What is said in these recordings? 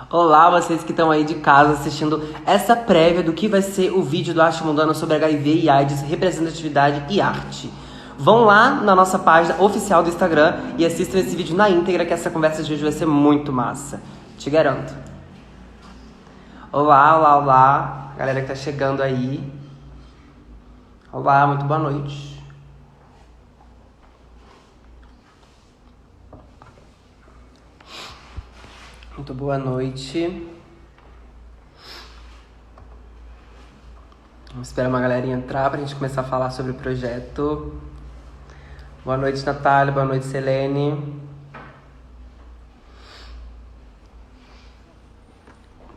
Olá, vocês que estão aí de casa assistindo essa prévia do que vai ser o vídeo do Arte Mundana sobre HIV e AIDS, representatividade e arte. Vão lá na nossa página oficial do Instagram e assistam esse vídeo na íntegra, que essa conversa de hoje vai ser muito massa. Te garanto. Olá, galera que tá chegando aí. Olá, muito boa noite. Muito boa noite. Vamos esperar uma galerinha entrar pra gente começar a falar sobre o projeto. Boa noite, Natália. Boa noite, Selene.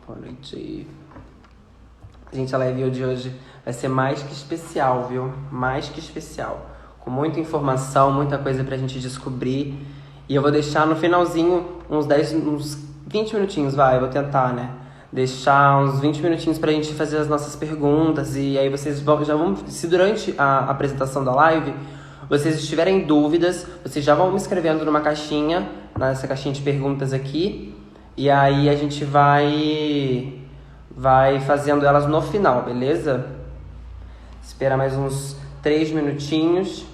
Boa noite. Gente, a live de hoje vai ser mais que especial, viu? Mais que especial. Com muita informação, muita coisa pra gente descobrir. E eu vou deixar no finalzinho uns 20 minutinhos, eu vou tentar, né? Deixar uns 20 minutinhos pra gente fazer as nossas perguntas. E aí vocês já vão, se durante a apresentação da live vocês estiverem dúvidas, vocês já vão me escrevendo numa caixinha, nessa caixinha de perguntas aqui. E aí a gente vai fazendo elas no final, beleza? Espera mais uns 3 minutinhos,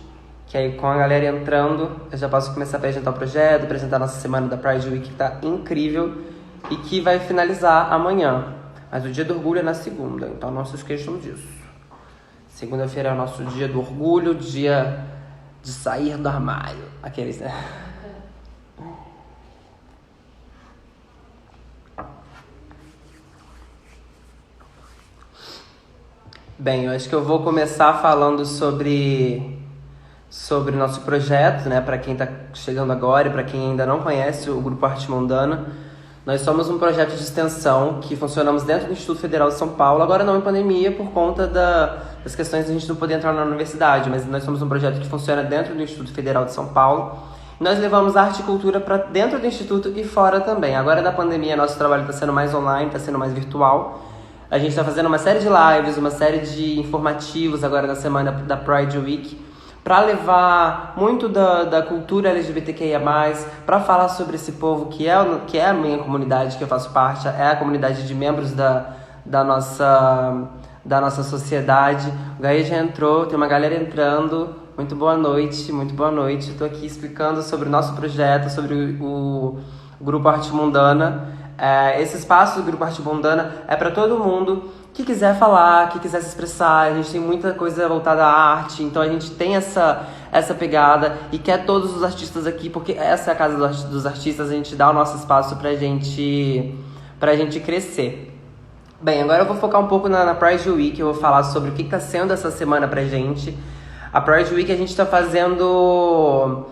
que aí com a galera entrando, eu já posso começar a apresentar o projeto, apresentar a nossa semana da Pride Week, que tá incrível e que vai finalizar amanhã. Mas o dia do orgulho é na segunda, então não se esqueçam disso. Segunda-feira é o nosso dia do orgulho, dia de sair do armário. Aqueles, né? Bem, eu acho que eu vou começar falando sobre o nosso projeto, né? Para quem está chegando agora e para quem ainda não conhece o Grupo Arte Mundana. Nós somos um projeto de extensão que funcionamos dentro do Instituto Federal de São Paulo, agora não em pandemia por conta das questões de a gente não poder entrar na universidade, mas nós somos um projeto que funciona dentro do Instituto Federal de São Paulo. Nós levamos arte e cultura para dentro do Instituto e fora também. Agora na pandemia nosso trabalho está sendo mais online, está sendo mais virtual. A gente está fazendo uma série de lives, uma série de informativos agora na semana da Pride Week, para levar muito da cultura LGBTQIA+, para falar sobre esse povo que é a minha comunidade, que eu faço parte, é a comunidade de membros da nossa sociedade. O Gaia já entrou, tem uma galera entrando. Muito boa noite, muito boa noite. Estou aqui explicando sobre o nosso projeto, sobre o Grupo Arte Mundana. Esse espaço do Grupo Arte Mundana é para todo mundo que quiser falar, que quiser se expressar. A gente tem muita coisa voltada à arte, então a gente tem essa pegada e quer todos os artistas aqui, porque essa é a casa dos artistas, a gente dá o nosso espaço pra gente crescer. Bem, agora eu vou focar um pouco na Pride Week, eu vou falar sobre o que está sendo essa semana pra gente. A Pride Week a gente está fazendo,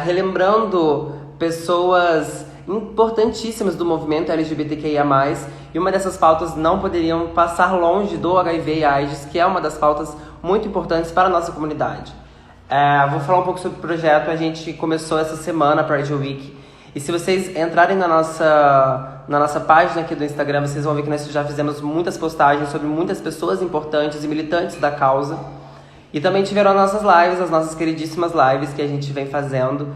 relembrando pessoas importantíssimas do movimento LGBTQIA+, e uma dessas pautas não poderiam passar longe do HIV e AIDS, que é uma das pautas muito importantes para a nossa comunidade. Vou falar um pouco sobre o projeto. A gente começou essa semana a Pride Week, e se vocês entrarem na nossa página aqui do Instagram, vocês vão ver que nós já fizemos muitas postagens sobre muitas pessoas importantes e militantes da causa. E também tiveram as nossas lives, as nossas queridíssimas lives que a gente vem fazendo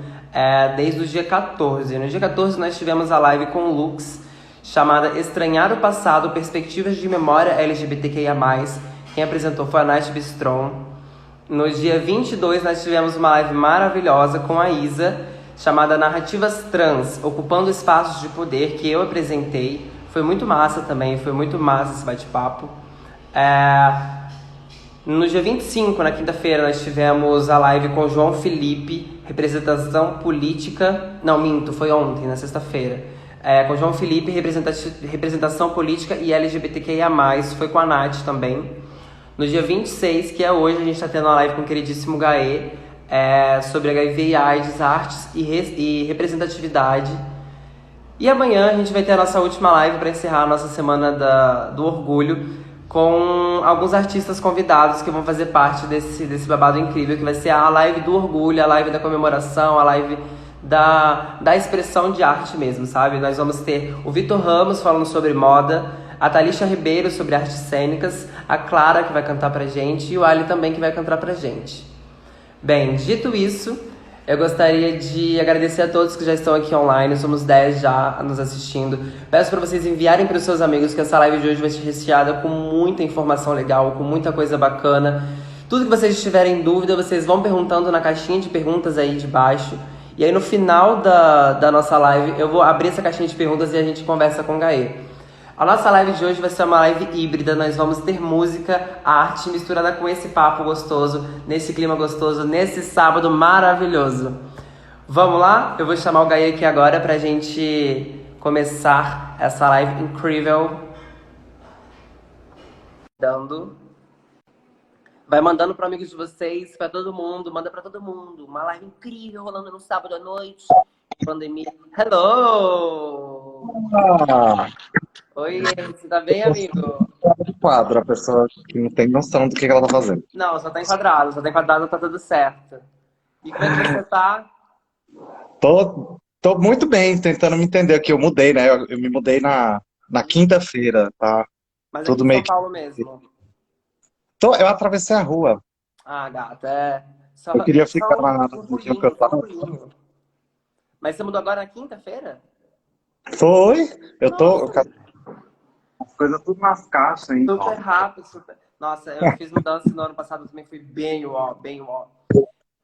desde o dia 14. No dia 14 nós tivemos a live com o Lux, chamada Estranhar o Passado, Perspectivas de Memória LGBTQIA+. Quem apresentou foi a Nath Bistron. No dia 22 nós tivemos uma live maravilhosa com a Isa, chamada Narrativas Trans, Ocupando Espaços de Poder, que eu apresentei. Foi muito massa também, foi muito massa esse bate-papo. No dia 25, na quinta-feira, nós tivemos a live com o João Felipe, representação política... Não, minto, foi ontem, na sexta-feira. Com o João Felipe, representação política e LGBTQIA+, foi com a Nath também. No dia 26, que é hoje, a gente está tendo uma live com o queridíssimo Gaê, sobre HIV e AIDS, artes e representatividade. E amanhã a gente vai ter a nossa última live para encerrar a nossa semana do orgulho, com alguns artistas convidados que vão fazer parte desse babado incrível, que vai ser a live do orgulho, a live da comemoração, a live da expressão de arte mesmo, sabe? Nós vamos ter o Vitor Ramos falando sobre moda, a Thalícia Ribeiro sobre artes cênicas, a Clara que vai cantar pra gente e o Ali também que vai cantar pra gente. Bem, dito isso, Eu gostaria de agradecer a todos que já estão aqui online, somos 10 já nos assistindo. Peço para vocês enviarem para os seus amigos que essa live de hoje vai ser recheada com muita informação legal, com muita coisa bacana. Tudo que vocês tiverem dúvida, vocês vão perguntando na caixinha de perguntas aí de baixo. E aí no final da nossa live, eu vou abrir essa caixinha de perguntas e a gente conversa com o Gaê. A nossa live de hoje vai ser uma live híbrida, nós vamos ter música, arte misturada com esse papo gostoso, nesse clima gostoso, nesse sábado maravilhoso. Vamos lá? Eu vou chamar o Gaê aqui agora pra gente começar essa live incrível. Vai mandando para amigos de vocês, para todo mundo, manda para todo mundo. Uma live incrível rolando no sábado à noite. Pandemia. Hello! Ah, Oi, você tá bem, amigo? de quadro, a pessoa que não tem noção do que ela tá fazendo. Não, só tá enquadrado, tá tudo certo. E como é que você tá? Tô muito bem, tentando me entender aqui. Eu mudei, né? Eu me mudei na quinta-feira, tá? Mas aqui Tudo em meio São que. Paulo mesmo. Eu atravessei a rua. Ah, gata, é. Eu Só, queria só ficar na região que eu só um tava. pulinho. Mas você mudou agora na quinta-feira? Foi? Nossa, As coisas tudo nas caixas, hein? super rápido, super. Nossa, eu fiz mudança no ano passado também, foi bem ó, bem ó.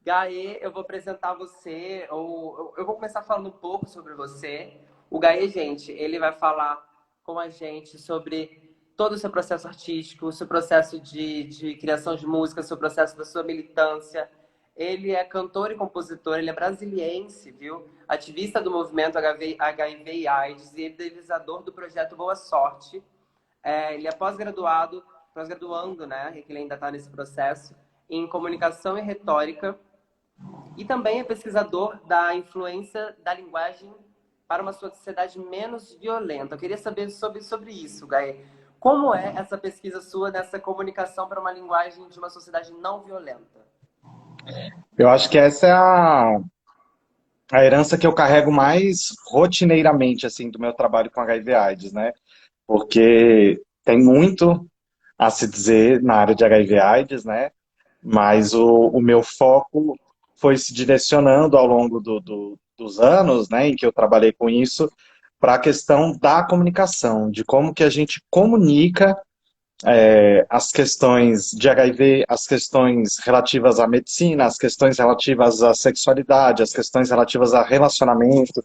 Gaê, eu vou apresentar você, ou eu vou começar falando um pouco sobre você. O Gaê, gente, ele vai falar com a gente sobre todo o seu processo artístico, o seu processo de criação de música, o seu processo da sua militância. Ele é cantor e compositor, ele é brasiliense, viu? Ativista do movimento HIV e AIDS e idealizador do projeto Boa Sorte. Ele é pós-graduando, né? Que ele ainda está nesse processo, em comunicação e retórica. E também é pesquisador da influência da linguagem para uma sociedade menos violenta. Eu queria saber sobre isso, Gaê. Como é essa pesquisa sua nessa comunicação para uma linguagem de uma sociedade não violenta? Eu acho que essa é a herança que eu carrego mais rotineiramente, assim, do meu trabalho com HIV/AIDS, né? Porque tem muito a se dizer na área de HIV/AIDS, né? Mas o meu foco foi se direcionando ao longo dos anos, né, em que eu trabalhei com isso, para a questão da comunicação, de como que a gente comunica as questões de HIV, as questões relativas à medicina, as questões relativas à sexualidade, as questões relativas a relacionamento.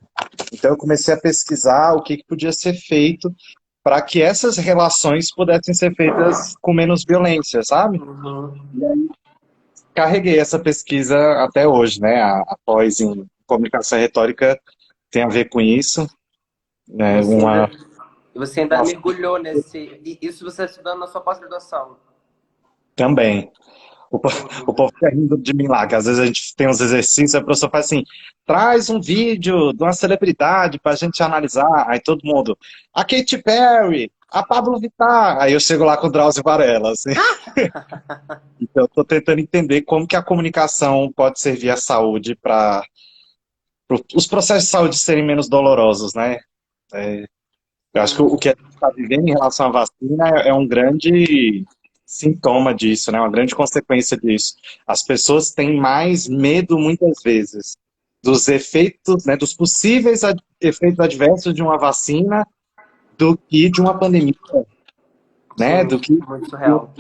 Então eu comecei a pesquisar o que podia ser feito para que essas relações pudessem ser feitas com menos violência, sabe? Uhum. Carreguei essa pesquisa até hoje, né? A pós em comunicação e retórica tem a ver com isso, né? Você ainda, você ainda mergulhou nesse... Isso você está estudando na sua pós-graduação? Também. O Uhum. povo fica rindo de mim lá, que às vezes a gente tem uns exercícios, a professora faz assim, traz um vídeo de uma celebridade pra gente analisar, aí todo mundo, a Katy Perry, a Pablo Vittar, aí eu chego lá com o Drauzio Varela, assim. Então eu tô tentando entender como que a comunicação pode servir à saúde para os processos de saúde serem menos dolorosos, né? Eu acho que o Sim. que a gente está vivendo em relação à vacina é um grande sintoma disso, né? Uma grande consequência disso. As pessoas têm mais medo, muitas vezes, dos efeitos, né, dos possíveis efeitos adversos de uma vacina do que de uma pandemia, né? Sim, Do que muito de surreal.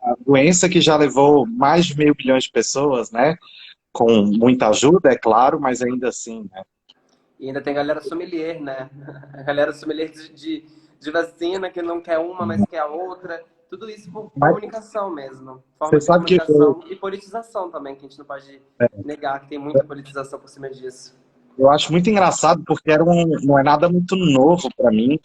uma doença que já levou mais de 500 milhões de pessoas, né? Com muita ajuda, é claro, mas ainda assim, né? E ainda tem galera sommelier, né? A galera sommelier de vacina que não quer uma, mas quer a outra. Tudo isso por Mas comunicação mesmo. você Formas de sabe que comunicação e politização também, que a gente não pode negar que tem muita politização por cima disso. eu acho muito engraçado porque não é nada muito novo para mim,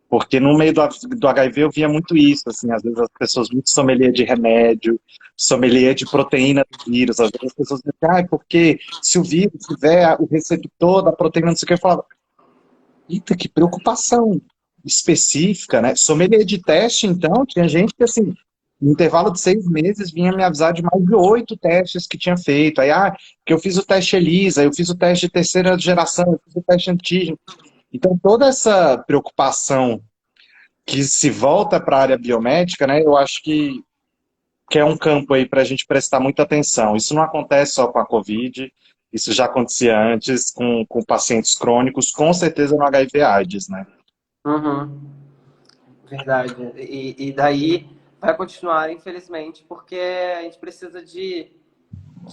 porque no meio do HIV eu via muito isso, assim, às vezes as pessoas muito sommelier de remédio, sommelier de proteína do vírus, às vezes as pessoas dizem, porque se o vírus tiver o receptor da proteína, não sei o que, eu falava, eita, que preocupação específica, né? Sommelier de teste, então, tinha gente que, assim, no intervalo de 6 meses, vinha me avisar de mais de 8 testes que tinha feito. Aí, que eu fiz o teste ELISA, eu fiz o teste de terceira geração, eu fiz o teste antígeno. Então, toda essa preocupação que se volta para a área biomédica, né, eu acho que é um campo aí para a gente prestar muita atenção. Isso não acontece só com a Covid, Isso já acontecia antes com pacientes crônicos, com certeza no HIV/AIDS, né? Uhum, verdade. E daí vai continuar, infelizmente, porque a gente precisa de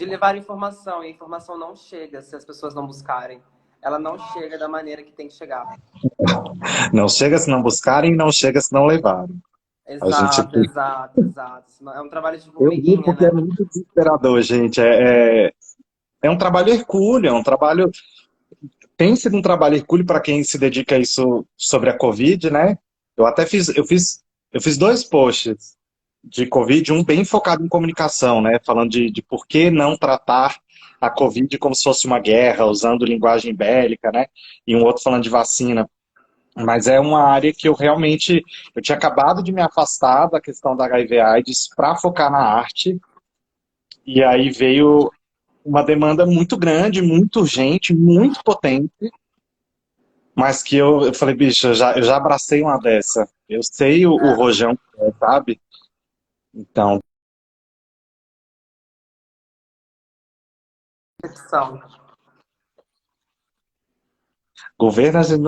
levar informação, e a informação não chega se as pessoas não buscarem. Ela não chega da maneira que tem que chegar. Não chega se não buscarem, não chega se não levarem. A gente, Exato, exato, exato. É um trabalho de eu vi formiguinha, porque é né? muito desesperador, gente. É um trabalho hercúleo, é um trabalho. Tem sido um trabalho hercúleo para quem se dedica a isso sobre a Covid, né? Eu fiz dois posts de Covid, um bem focado em comunicação, né? Falando de por que não tratar a Covid como se fosse uma guerra, usando linguagem bélica, né? E um outro falando de vacina. Mas é uma área que eu tinha acabado de me afastar da questão da HIV/AIDS para focar na arte, e aí veio uma demanda muito grande, muito urgente, muito potente, mas que eu falei, bicho, eu já abracei uma dessa. Eu sei o É, rojão, que é, sabe? Então, ficção. governo a gente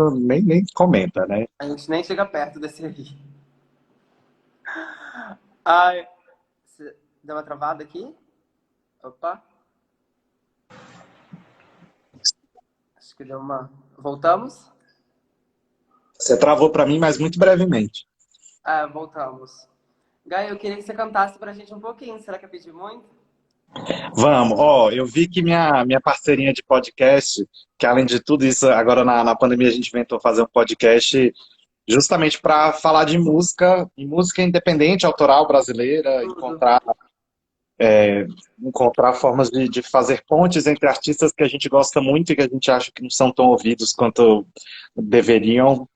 nem comenta, né? A gente nem chega perto desse aí. Ai, deu uma travada aqui? Opa, acho que deu uma. Voltamos? Você travou para mim, mas muito brevemente. Ah, voltamos. Gaia, eu queria que você cantasse pra gente um pouquinho. Será que eu pedi muito? Vamos, ó, eu vi que minha parceirinha de podcast, que além de tudo isso, agora na pandemia a gente inventou fazer um podcast justamente para falar de música, e música independente, autoral brasileira, Tudo. encontrar formas de fazer pontes entre artistas que a gente gosta muito e que a gente acha que não são tão ouvidos quanto deveriam.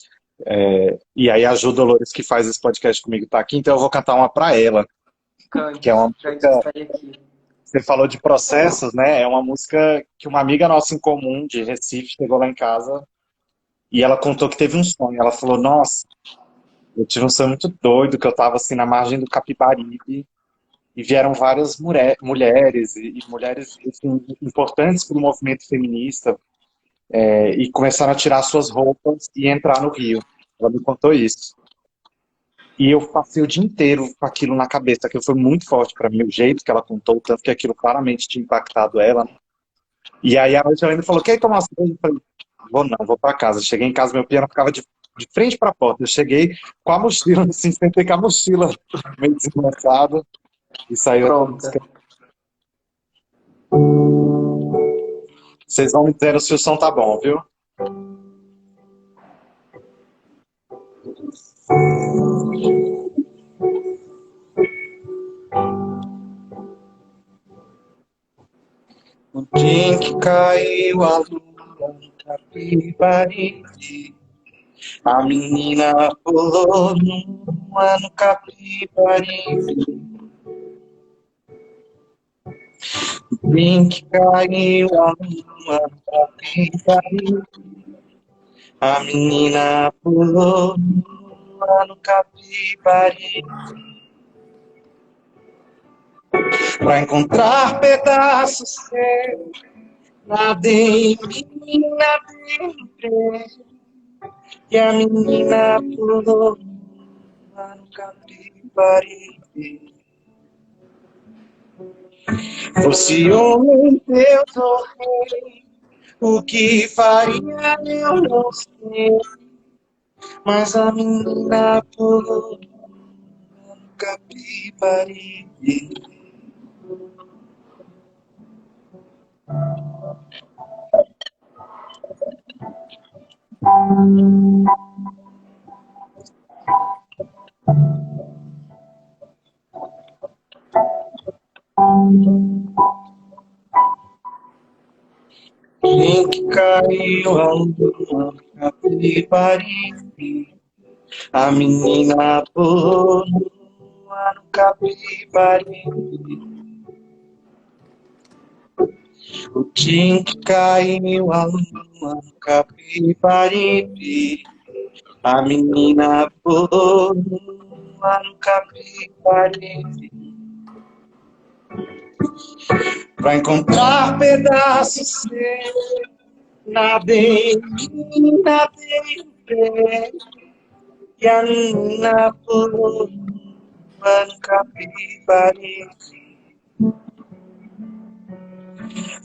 E aí a Ju Dolores, que faz esse podcast comigo, tá aqui, então eu vou cantar uma para ela, que é uma Cante que música. sai aqui. Você falou de processos, né? É uma música que uma amiga nossa em comum de Recife chegou lá em casa e ela contou que teve um sonho. Ela falou: Nossa, eu tive um sonho muito doido, que eu tava assim na margem do Capibaribe e vieram várias mulheres e mulheres assim, importantes para o movimento feminista, e começaram a tirar suas roupas e entrar no rio. Ela me contou isso. E eu passei o dia inteiro com aquilo na cabeça, aquilo foi muito forte para mim, o jeito que ela contou, o tanto que aquilo claramente tinha impactado ela. E aí a noite ela ainda falou: Quer ir tomar uma cerveja? Eu falei: Vou não, vou para casa. Cheguei em casa, meu piano ficava de frente para a porta. Eu cheguei com a mochila, assim, sentei com a mochila meio desengonçada e saiu essa Pronta. música. Vocês vão me dizer se o som tá bom, viu? O dia em que caiu a lua no Capibaribe, a menina pulou nua no Capibaribe. O dia em que caiu a lua no Capibaribe, a menina pulou nua no Capibaribe. Pra encontrar pedaços seus, nadei em mim, nadei no trem. E a menina pulou lá no Capibaribe. Fosse homem, Deus ou rei, o que faria eu não sei. Mas a menina pulou lá no Capibaribe. Em que caiu a lua no Capibaribe, a menina pulou lá no Capibaribe. O dia em que caiu a lua no Capibaribe, a menina pulou lá no Capibaribe. Pra encontrar pedaços seus, nadei, nadei, e a Nina pulou no Capivari.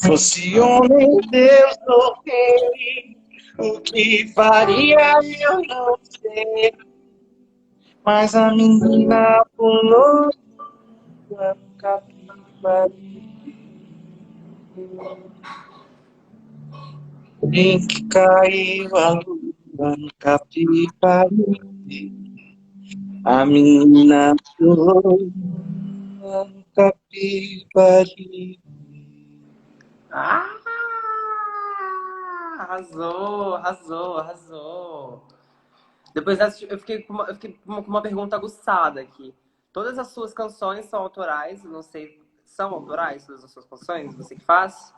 Fosse homem, Deus ou rei, o que faria eu não sei. Mas a menina pulou no Capivari. Em que caiu a lua no Capivari. A menina pulou no Capivari. Ah! Arrasou, arrasou, arrasou. Depois dessa, eu fiquei com uma pergunta aguçada aqui. Todas as suas canções são autorais? Não sei, são autorais todas as suas canções? Você que faz?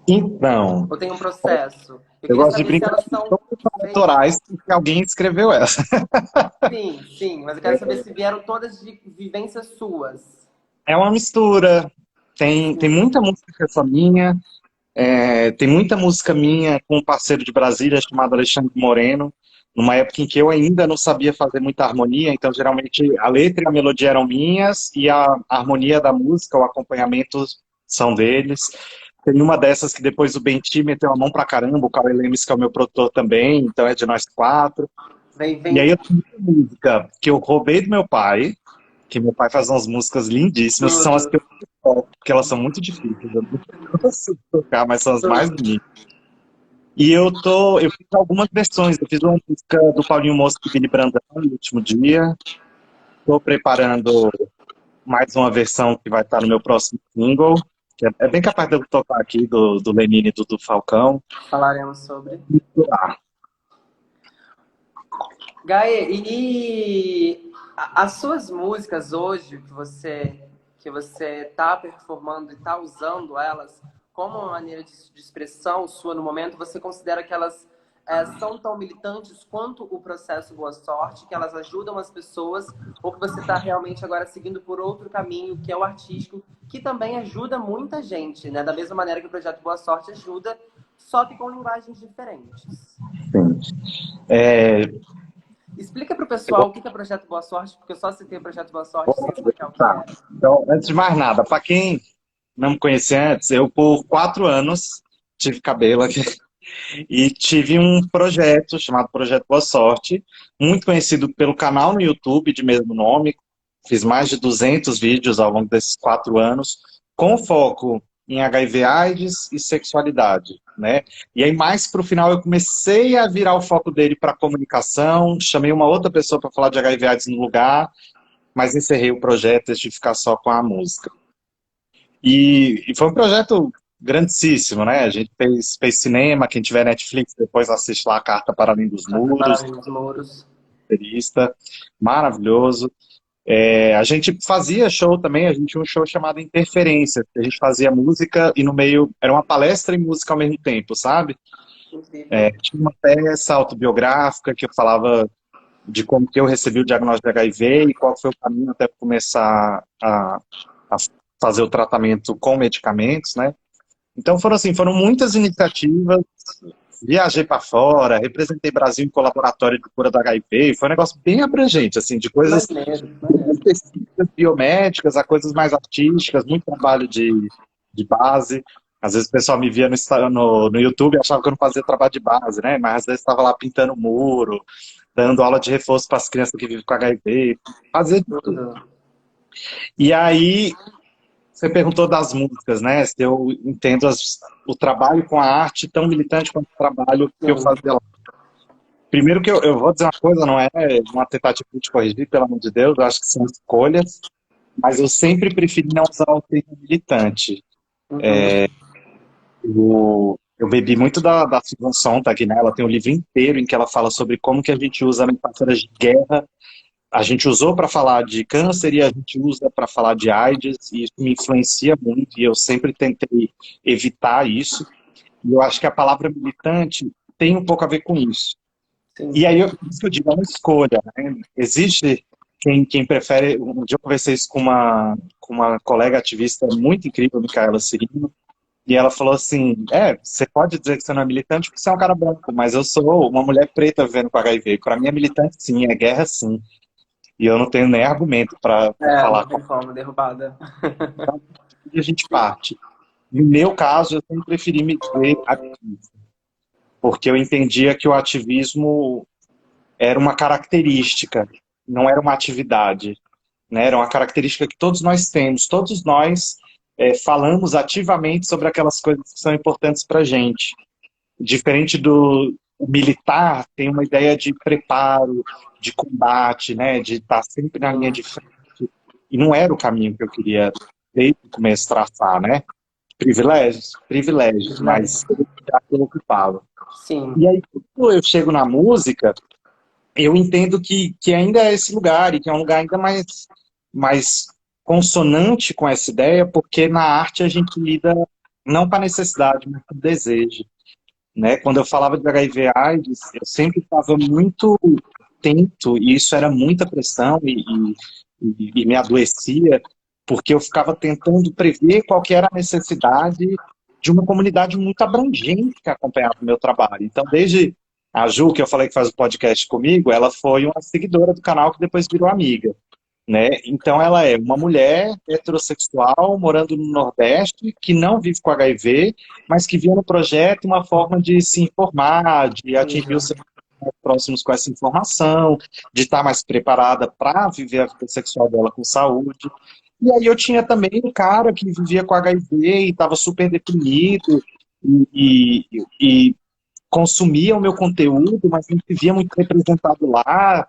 Então, Ou tem um processo? Eu eu queria gosto de saber se brincar elas com são todas as feitas. autorais porque alguém escreveu essa. Sim, sim, mas eu quero saber se vieram todas de vivências suas. É uma mistura. Tem Sim. muita música que é só minha, tem muita música minha com um parceiro de Brasília chamado Alexandre Moreno, numa época em que eu ainda não sabia fazer muita harmonia, então geralmente a letra e a melodia eram minhas e a harmonia da música, o acompanhamento são deles. Tem uma dessas que depois o Benti meteu a mão pra caramba, o Cauê Lemes, que é o meu produtor também, então é de nós quatro. Vem, E aí vem eu tenho uma música que eu roubei do meu pai, que meu pai faz umas músicas lindíssimas, são as que tudo, eu toco, porque elas são muito difíceis, eu não consigo tocar, mas são as mais tudo. bonitas. E eu fiz algumas versões, eu fiz uma música do Paulinho Mosca e Vini Brandão no último dia, estou preparando mais uma versão que vai estar no meu próximo single, que é bem capaz de eu tocar aqui, do Lenine e do Falcão. Falaremos sobre. Gaê, as suas músicas hoje que você tá performando e tá usando elas como uma maneira de expressão sua no momento, você considera que elas são tão militantes quanto o processo Boa Sorte, que elas ajudam as pessoas, ou que você está realmente agora seguindo por outro caminho, que é o artístico, que também ajuda muita gente, né? Da mesma maneira que o projeto Boa Sorte ajuda, só que com linguagens diferentes. Sim. É, Explica para o pessoal o que é Projeto Boa Sorte, porque eu só citei o Projeto Boa Sorte sem explicar o que tá. é. Então, antes de mais nada, para quem não me conhecia antes, eu por 4 anos tive cabelo aqui e tive um projeto chamado Projeto Boa Sorte, muito conhecido pelo canal no YouTube de mesmo nome. Fiz mais de 200 vídeos ao longo desses 4 anos, com foco em HIV/AIDS e sexualidade, né? E aí mais para o final eu comecei a virar o foco dele para comunicação, chamei uma outra pessoa para falar de HIV/AIDS no lugar, mas encerrei o projeto, deixei de ficar só com a música. E foi um projeto grandíssimo, né? A gente fez cinema, quem tiver Netflix depois assiste lá a Carta para Além dos Carta para Muros, Além dos Muros. roteirista, maravilhoso. A gente fazia show também, a gente tinha um show chamado Interferência, que a gente fazia música e no meio era uma palestra e música ao mesmo tempo, sabe? Incrível. Tinha uma peça autobiográfica que eu falava de como que eu recebi o diagnóstico de HIV e qual foi o caminho até começar a fazer o tratamento com medicamentos, né? Então foram muitas iniciativas, viajei para fora, representei Brasil em colaboratório de cura do HIV, foi um negócio bem abrangente, assim, de coisas Maneiro, maneiro. específicas, biomédicas, a coisas mais artísticas, muito trabalho de base. Às vezes o pessoal me via no YouTube e achava que eu não fazia trabalho de base, né? Mas às vezes estava lá pintando muro, dando aula de reforço para as crianças que vivem com HIV, fazia de tudo. Tudo. E aí, você perguntou das músicas, né? Se eu entendo o trabalho com a arte tão militante quanto o trabalho que eu Sim. fazia lá. Primeiro que eu vou dizer uma coisa, não é uma tentativa de te corrigir, pelo amor de Deus, eu acho que são escolhas, mas eu sempre preferi não usar o termo militante. Uhum. Eu bebi muito da Susan Sontag, né? Ela tem um livro inteiro em que ela fala sobre como que a gente usa metáforas de guerra. A gente usou para falar de câncer e a gente usa para falar de AIDS, e isso me influencia muito, e eu sempre tentei evitar isso. E eu acho que a palavra militante tem um pouco a ver com isso. Sim. E aí, isso que eu digo, é uma escolha, né? Existe quem prefere. Um dia eu conversei isso com uma colega ativista muito incrível, Micaela Cirino, e ela falou assim: você pode dizer que você não é militante porque você é um cara branco, mas eu sou uma mulher preta vivendo com HIV. Para mim é militante sim, é guerra sim. E eu não tenho nem argumento para É, falar não como tem como, derrubada. a gente parte. No meu caso, eu sempre preferi me dizer ativista, porque eu entendia que o ativismo era uma característica, não era uma atividade, né? Era uma característica que todos nós temos, todos nós falamos ativamente sobre aquelas coisas que são importantes para a gente. Diferente do o militar, tem uma ideia de preparo, de combate, né? De estar sempre na linha Sim, de frente. E não era o caminho que eu queria, desde o começo, traçar, né? Privilégios, privilégios, mas privilégio. já que eu ocupava. E Sim, aí, quando eu chego na música, eu entendo que ainda é esse lugar, e que é um lugar ainda mais consonante com essa ideia, porque na arte a gente lida não com a necessidade, mas com o desejo, né? Quando eu falava de HIV/AIDS, eu sempre estava muito atento, e isso era muita pressão, e me adoecia, porque eu ficava tentando prever qual que era a necessidade de uma comunidade muito abrangente que acompanhava o meu trabalho. Então, desde a Ju, que eu falei que faz o podcast comigo, ela foi uma seguidora do canal que depois virou amiga, né? Então, ela é uma mulher heterossexual morando no Nordeste que não vive com HIV, mas que via no projeto uma forma de se informar, de atingir os incrível. seus mais próximos com essa informação, de estar mais preparada para viver a vida sexual dela com saúde. E aí eu tinha também um cara que vivia com HIV e estava super deprimido e consumia o meu conteúdo, mas não se via muito representado lá.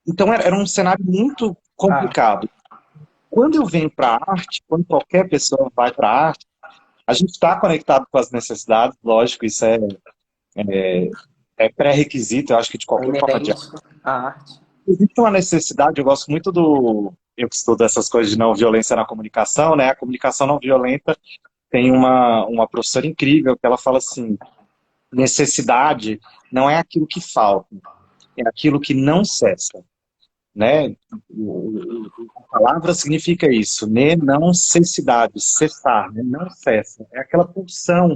Então era um cenário muito Ah, complicado. Quando eu venho para a arte, quando qualquer pessoa vai para a arte, a gente está conectado com as necessidades, lógico, isso é pré-requisito, eu acho que de é qualquer forma de arte. inerente à arte. Existe uma necessidade, eu gosto muito do. Eu que estudo essas coisas de não violência na comunicação, né? A comunicação não violenta tem uma professora incrível que ela fala assim: necessidade não é aquilo que falta, é aquilo que não cessa, né? A palavra significa isso, né? Não cessidade, cessar, né? Não cessa. É aquela pulsão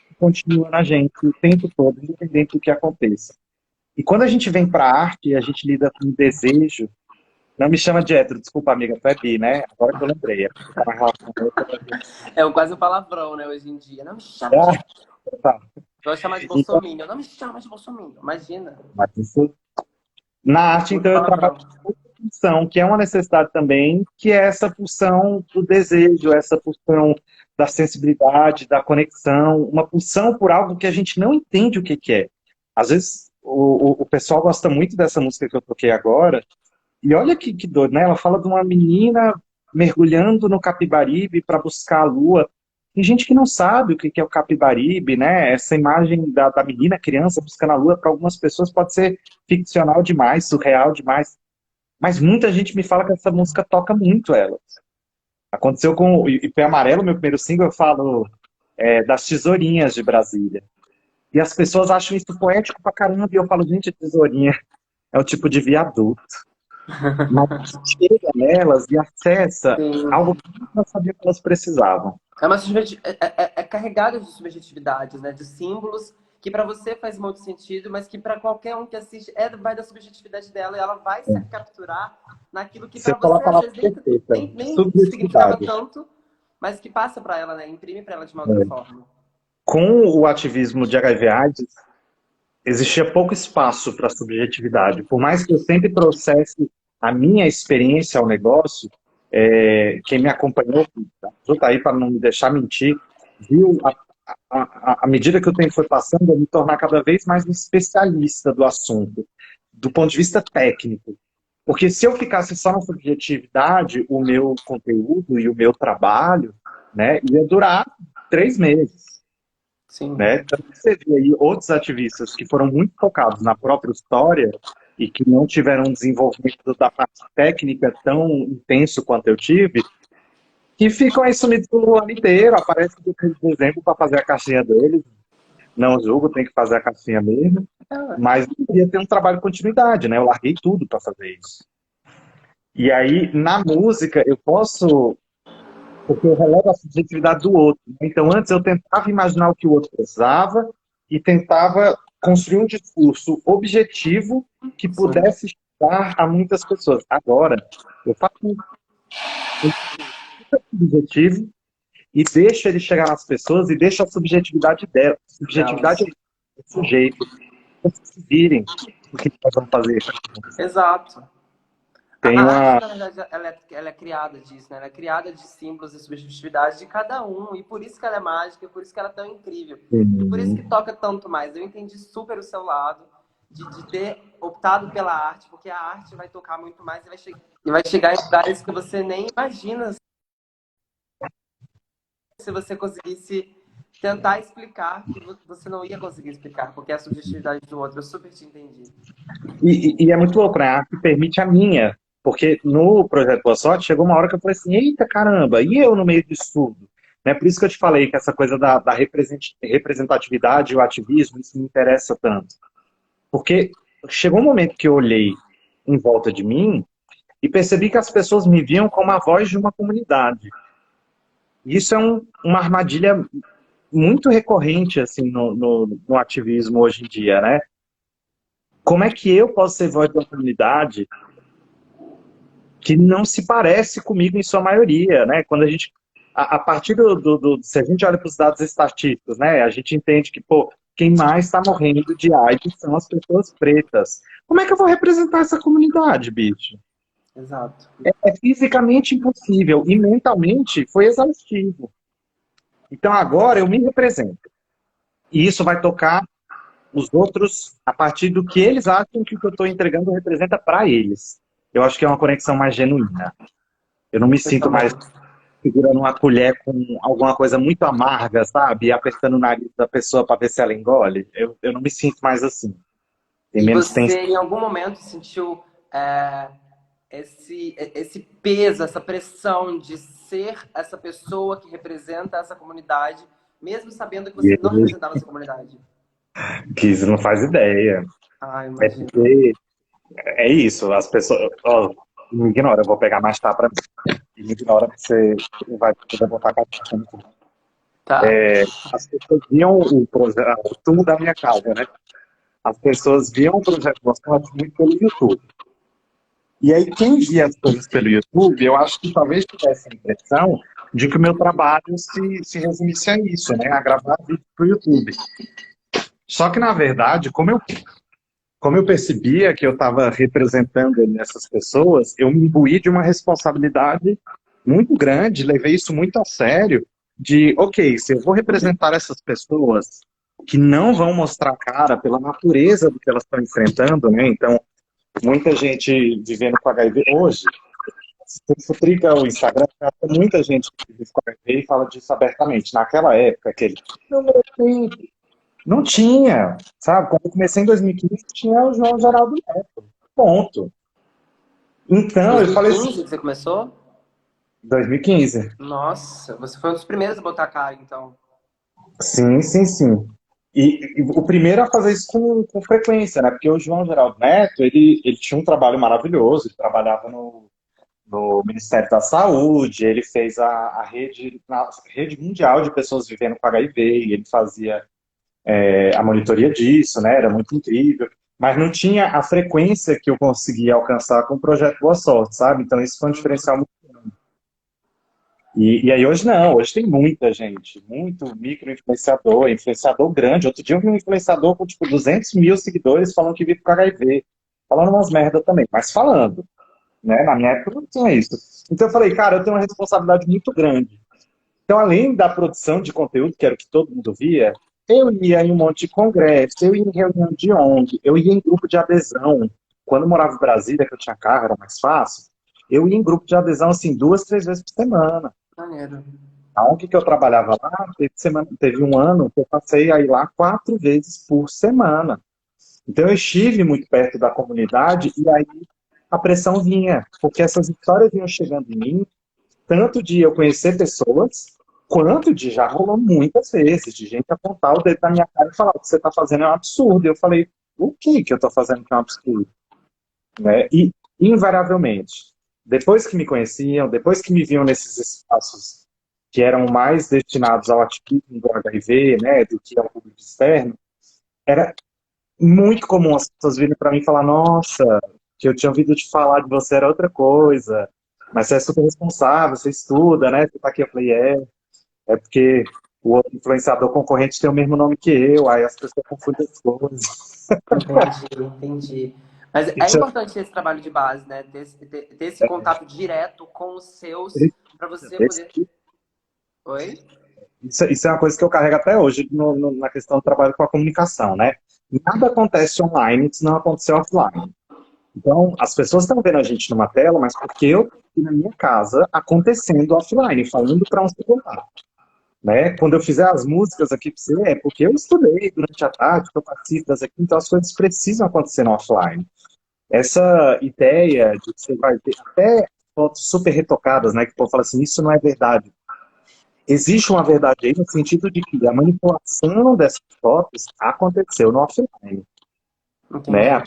que continua na gente o tempo todo, independente do que aconteça. E quando a gente vem para a arte, a gente lida com desejo. Não me chama de hétero, desculpa, amiga, tu é bi, né? Agora que eu lembrei. É porque tá na relação hétero. É quase um palavrão, né, hoje em dia. Não me chama de. Ah, tá. Vou chamar de Então, bolsominion. Não me chama de bolsominion. Imagina. mas isso, na arte, Muito então, eu trabalho palavrão. com outra função, que é uma necessidade também, que é essa pulsão do desejo, essa pulsão da sensibilidade, da conexão, uma pulsão por algo que a gente não entende o que que é. Às vezes, o pessoal gosta muito dessa música que eu toquei agora, e olha que doido, né? Ela fala de uma menina mergulhando no Capibaribe para buscar a lua. Tem gente que não sabe o que é o Capibaribe, né? Essa imagem da menina, criança, buscando a lua, para algumas pessoas pode ser ficcional demais, surreal demais. Mas muita gente me fala que essa música toca muito ela. Aconteceu com o Pé Amarelo, meu primeiro single, eu falo das tesourinhas de Brasília. E as pessoas acham isso poético pra caramba, e eu falo, gente, tesourinha é o tipo de viaduto. Mas chega nelas e acessa Sim. algo que não sabia que elas precisavam. É, é carregado de subjetividades, né? De símbolos que para você faz muito sentido, mas que para qualquer um que assiste vai da subjetividade dela e ela vai se capturar naquilo que Você para falou você a às palavra vezes perfeita, nem significava subjetividade. tanto, mas que passa para ela, né? Imprime para ela de uma outra forma. Com o ativismo de HIV/AIDS, existia pouco espaço para subjetividade. Por mais que eu sempre trouxesse a minha experiência ao negócio, quem me acompanhou, tá aí para não me deixar mentir, viu a medida que o tempo foi passando, eu me tornar cada vez mais um especialista do assunto, do ponto de vista técnico. Porque se eu ficasse só na subjetividade, o meu conteúdo e o meu trabalho, né, ia durar 3 meses. Sim. Né? Então, você vê aí outros ativistas que foram muito focados na própria história e que não tiveram um desenvolvimento da parte técnica tão intenso quanto eu tive, que ficam aí sumidos pelo ano inteiro, aparecem depois de dezembro para fazer a caixinha deles. Não julgo, tem que fazer a caixinha mesmo, É, mas eu queria ter um trabalho de continuidade, né? Eu larguei tudo para fazer isso. E aí, na música, eu posso, porque eu relevo a subjetividade do outro, né? Então, antes eu tentava imaginar o que o outro precisava e tentava construir um discurso objetivo que Sim. pudesse chegar a muitas pessoas. Agora, eu faço um objetivo e deixo ele chegar nas pessoas e deixo a subjetividade dela. A subjetividade Delas. é do sujeito. Vocês se virem o que nós vamos fazer. Exato. A Tem arte, uma. na verdade, ela é criada disso, né? Ela é criada de símbolos e subjetividade de cada um. E por isso que ela é mágica, e por isso que ela é tão incrível. E por isso que Uhum. toca tanto mais. Eu entendi super o seu lado de ter optado pela arte, porque a arte vai tocar muito mais e vai chegar em lugares que você nem imagina se você conseguisse tentar explicar que você não ia conseguir explicar, porque é a subjetividade do outro. Eu super te entendi. E é muito louco, né? A arte permite a minha. Porque no Projeto Boa Sorte chegou uma hora que eu falei assim: eita caramba, e eu no meio disso tudo? Né? Por isso que eu te falei que essa coisa da representatividade e o ativismo, isso me interessa tanto. Porque chegou um momento que eu olhei em volta de mim e percebi que as pessoas me viam como a voz de uma comunidade. E isso é uma armadilha muito recorrente assim no ativismo hoje em dia, né? Como é que eu posso ser voz de uma comunidade que não se parece comigo em sua maioria, né? Quando a gente, a partir se a gente olha para os dados estatísticos, né, a gente entende que, pô, quem mais está morrendo de AIDS são as pessoas pretas. Como é que eu vou representar essa comunidade, bicho? Exato. É fisicamente impossível e mentalmente foi exaustivo. Então agora eu me represento. E isso vai tocar os outros a partir do que eles acham que o que eu estou entregando representa para eles. Eu acho que é uma conexão mais genuína. Eu não me Eu sinto também. mais segurando uma colher com alguma coisa muito amarga, sabe? E apertando o nariz da pessoa para ver se ela engole. Eu não me sinto mais assim. Tem E menos tensão. você, em algum momento, sentiu é, esse peso, essa pressão de ser essa pessoa que representa essa comunidade, mesmo sabendo que você não representava essa comunidade? Que isso não faz ideia. Ah, É imagino. porque é isso, as pessoas. Ó, me ignora, eu vou pegar mais tarde pra mim. E me ignora que você vai poder botar a cabeça. Tá. As pessoas viam o projeto, o tudo da minha casa, né? As pessoas viam o projeto Boa muito pelo YouTube. E aí, quem via as coisas pelo YouTube, eu acho que talvez tivesse a impressão de que o meu trabalho se resumisse a isso, né? A gravar vídeo para o YouTube. Só que, na verdade, como eu percebia que eu estava representando essas pessoas, eu me imbuí de uma responsabilidade muito grande, levei isso muito a sério, de, ok, se eu vou representar essas pessoas que não vão mostrar a cara pela natureza do que elas estão enfrentando, né? Então, muita gente vivendo com HIV hoje, se você futrica o Instagram, muita gente que vive com HIV e fala disso abertamente. Naquela época, aquele número sempre. Não tinha, sabe? Quando eu comecei em 2015, tinha o João Geraldo Neto. Ponto. Então, eu falei assim, 2015 que você começou? 2015. Nossa, você foi um dos primeiros a botar a cara, então. Sim, sim, sim. E o primeiro a fazer isso com frequência, né? Porque o João Geraldo Neto, ele tinha um trabalho maravilhoso, ele trabalhava no Ministério da Saúde, ele fez a rede mundial de pessoas vivendo com HIV, e ele fazia a monitoria disso, né? Era muito incrível. Mas não tinha a frequência que eu conseguia alcançar com o projeto Boa Sorte, sabe? Então isso foi um Uhum. diferencial muito. E aí hoje não, hoje tem muita gente, muito micro-influenciador, influenciador grande. Outro dia eu vi um influenciador com tipo 200 mil seguidores falando que vive com HIV. Falando umas merda também, mas falando, né? Na minha época não tinha isso. Então eu falei, cara, eu tenho uma responsabilidade muito grande. Então, além da produção de conteúdo, que era o que todo mundo via, eu ia em um monte de congresso, eu ia em reunião de ONG, eu ia em grupo de adesão. Quando eu morava em Brasília, que eu tinha carro, era mais fácil, eu ia em grupo de adesão, assim, 2, 3 vezes por semana. Maneiro. A ONG que eu trabalhava lá, teve um ano que eu passei a ir lá 4 vezes por semana. Então, eu estive muito perto da comunidade e aí a pressão vinha, porque essas histórias vinham chegando em mim, tanto de eu conhecer pessoas, quanto de já rolou muitas vezes, de gente apontar o dedo na minha cara e falar: o que você está fazendo é um absurdo. E eu falei: o que eu estou fazendo que é um absurdo? Né? E, invariavelmente, depois que me conheciam, depois que me viam nesses espaços que eram mais destinados ao ativismo do HIV, né, do que ao público externo, era muito comum as pessoas virem para mim e falar, nossa, que eu tinha ouvido te falar de você era outra coisa, mas você é super responsável, você estuda, né? Você tá aqui, eu falei, é porque o outro influenciador concorrente tem o mesmo nome que eu, aí as pessoas confundem as coisas. Entendi, entendi. Mas é Isso, importante esse trabalho de base, né? Ter esse contato direto com os seus, para você esse- poder. Oi? isso é uma coisa que eu carrego até hoje na questão do trabalho com a comunicação, né? Nada acontece online se não acontecer offline. Então, as pessoas estão vendo a gente numa tela, mas porque eu estou aqui na minha casa acontecendo offline, falando para um celular. Né? Quando eu fizer as músicas aqui para você, é porque eu estudei durante a tarde, que eu participo das aqui, então as coisas precisam acontecer no offline. Essa ideia de que você vai ter até fotos super retocadas, né? Que o povo fala assim, isso não é verdade. Existe uma verdade aí no sentido de que a manipulação dessas fotos aconteceu no offline, Entendi. né?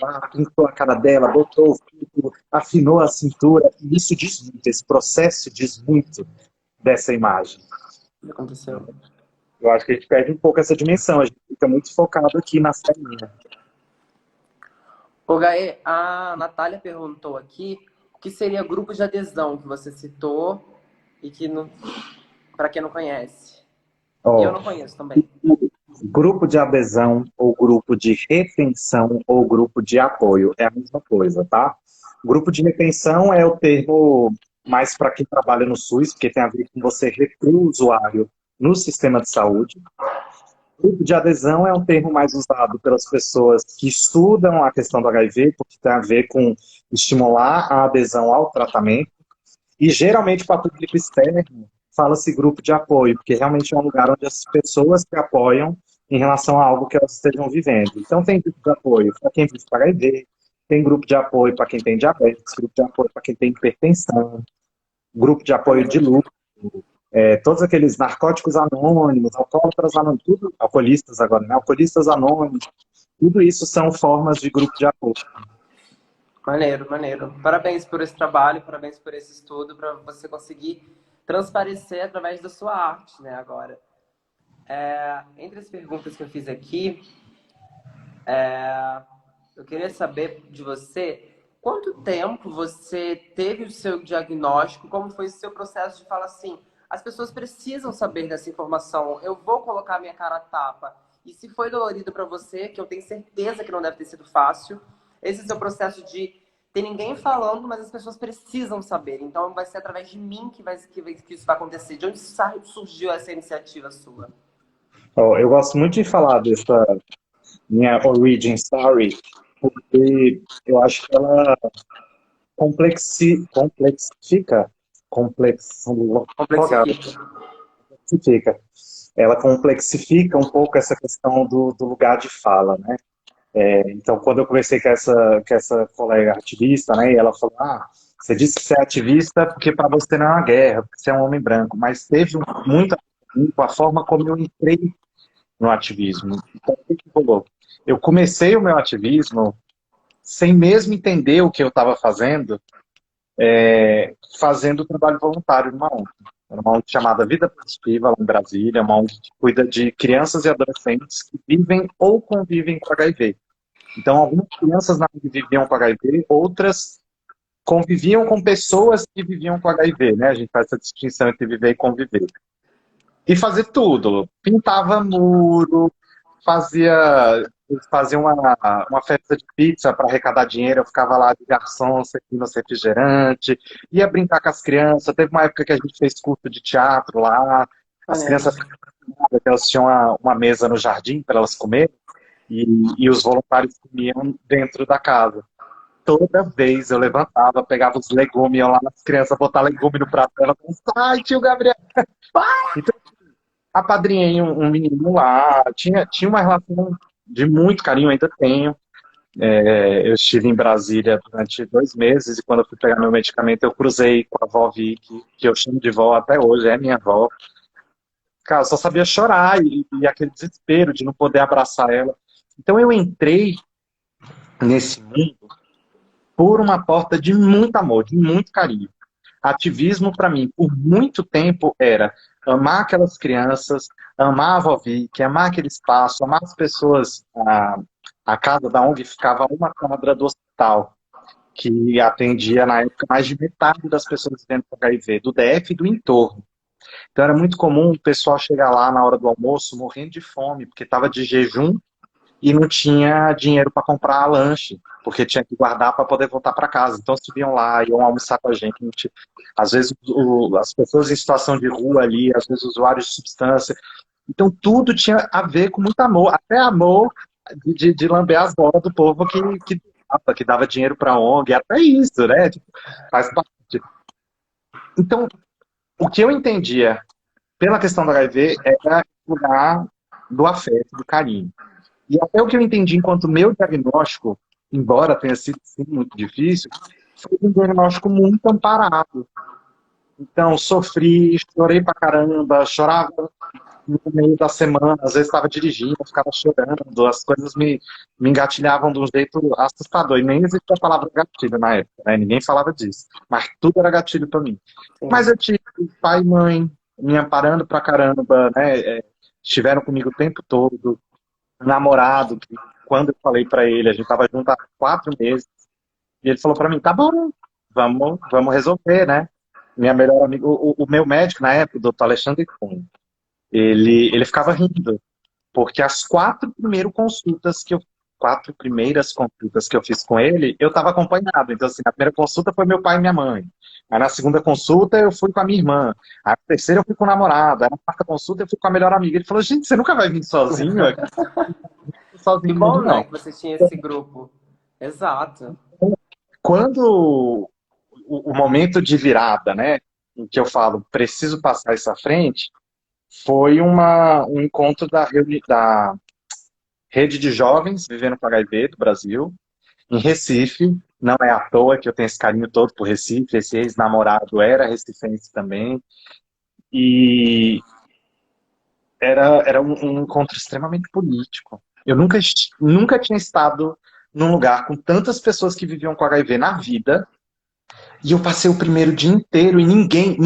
Lá, pintou a cara dela, botou o filtro, afinou a cintura, e isso diz muito, esse processo diz muito dessa imagem. O que aconteceu? Eu acho que a gente perde um pouco essa dimensão, a gente fica muito focado aqui na telinha. Ô, Gaê, a Natália perguntou aqui o que seria grupo de adesão que você citou e que, para quem não conhece. Eu Ó, não conheço também. grupo de adesão, ou grupo de retenção, ou grupo de apoio, é a mesma coisa, tá? Grupo de retenção é o termo mais para quem trabalha no SUS, porque tem a ver com você reter o usuário no sistema de saúde. Grupo de adesão é um termo mais usado pelas pessoas que estudam a questão do HIV, porque tem a ver com estimular a adesão ao tratamento. E geralmente para o público externo fala-se grupo de apoio, porque realmente é um lugar onde as pessoas se apoiam em relação a algo que elas estejam vivendo. Então tem grupo de apoio para quem vive com HIV, tem grupo de apoio para quem tem diabetes, grupo de apoio para quem tem hipertensão, grupo de apoio de luto, todos aqueles narcóticos anônimos, alcoólatras anônimos, tudo, alcoolistas agora, né? Alcoolistas anônimos, tudo isso são formas de grupo de apoio. Maneiro, maneiro. Parabéns por esse trabalho, parabéns por esse estudo, para você conseguir transparecer através da sua arte, né, agora. Entre as perguntas que eu fiz aqui, eu queria saber de você quanto tempo você teve o seu diagnóstico, como foi o seu processo de falar assim, as pessoas precisam saber dessa informação, eu vou colocar minha cara a tapa. E se foi dolorido para você, que eu tenho certeza que não deve ter sido fácil, esse seu processo de ter ninguém falando, mas as pessoas precisam saber. Então vai ser através de mim que isso vai acontecer. De onde surgiu essa iniciativa sua? Ó, eu gosto muito de falar dessa minha origin story, porque eu acho que ela complexifica, Complexifica. complexifica, ela complexifica um pouco essa questão do lugar de fala, né? Então, quando eu conversei com essa colega ativista, né, e ela falou, você disse que você é ativista porque para você não é uma guerra, porque você é um homem branco, mas teve muito a ver com a forma como eu entrei no ativismo. Então, o que rolou? Eu comecei o meu ativismo sem mesmo entender o que eu estava fazendo, fazendo trabalho voluntário numa ONG. Era uma ONG chamada Vida Positiva, lá em Brasília, uma ONG que cuida de crianças e adolescentes que vivem ou convivem com HIV. Então, algumas crianças na ONG viviam com HIV, outras conviviam com pessoas que viviam com HIV, né? A gente faz essa distinção entre viver e conviver. E fazer tudo. Pintava muro, fazia uma festa de pizza para arrecadar dinheiro, eu ficava lá de garçom, servindo refrigerante, ia brincar com as crianças. Teve uma época que a gente fez curso de teatro lá, as Maneiro. crianças elas tinham uma mesa no jardim para elas comerem, e os voluntários comiam dentro da casa. Toda vez eu levantava, pegava os legumes, ia lá nas crianças, botar legume no prato dela, ai, tio Gabriel. Então, apadrinhei um menino lá, tinha uma relação de muito carinho, ainda tenho. Eu estive em Brasília durante 2 meses e quando eu fui pegar meu medicamento eu cruzei com a avó Vicky, que eu chamo de vó até hoje, é minha avó. Cara, eu só sabia chorar e aquele desespero de não poder abraçar ela. Então eu entrei nesse mundo por uma porta de muito amor, de muito carinho. Ativismo, para mim, por muito tempo, era amar aquelas crianças, amar a Vó Vicky, amar aquele espaço, amar as pessoas. A casa da ONG ficava a uma quadra do hospital, que atendia, na época, mais de metade das pessoas vivendo com HIV, do DF e do entorno. Então era muito comum o pessoal chegar lá na hora do almoço morrendo de fome, porque estava de jejum e não tinha dinheiro para comprar lanche, porque tinha que guardar para poder voltar para casa. Então se iam lá, iam almoçar com a gente. Às vezes as pessoas em situação de rua ali, às vezes usuários de substância. Então tudo tinha a ver com muito amor, até amor de lamber as bolas do povo que dava dinheiro para a ONG, até isso, né? Tipo, faz parte. Então, o que eu entendia pela questão do HIV era o lugar do afeto, do carinho. E até o que eu entendi enquanto meu diagnóstico, embora tenha sido sim, muito difícil, foi um diagnóstico muito amparado. Então, sofri, chorei pra caramba, chorava no meio da semana, às vezes estava dirigindo, ficava chorando, as coisas me engatilhavam de um jeito assustador. E nem existia a palavra gatilho na época, né? Ninguém falava disso. Mas tudo era gatilho para mim. Sim. Mas eu tive pai e mãe me amparando pra caramba, né? Estiveram comigo o tempo todo. Namorado, que quando eu falei pra ele, a gente tava junto há 4 meses, e ele falou pra mim, tá bom, vamos resolver, né? Minha melhor amiga, o meu médico na época, o doutor Alexandre Kuhn, ele ficava rindo, porque as 4 primeiras consultas que eu fiz com ele, eu estava acompanhado. Então, assim, na primeira consulta foi meu pai e minha mãe. Aí na segunda consulta eu fui com a minha irmã. Aí na terceira eu fui com o namorado. Aí na quarta consulta eu fui com a melhor amiga. Ele falou, gente, você nunca vai vir sozinho? Que Sozinho no mundo, bom, né, não. que você tinha esse grupo. Exato. Quando o momento de virada, né, em que eu falo, preciso passar isso à frente, foi um encontro da Rede de Jovens Vivendo com HIV do Brasil, em Recife. Não é à toa que eu tenho esse carinho todo por Recife, esse ex-namorado era recifense também, e era um encontro extremamente político. Eu nunca tinha estado num lugar com tantas pessoas que viviam com HIV na vida. E eu passei o primeiro dia inteiro e ninguém,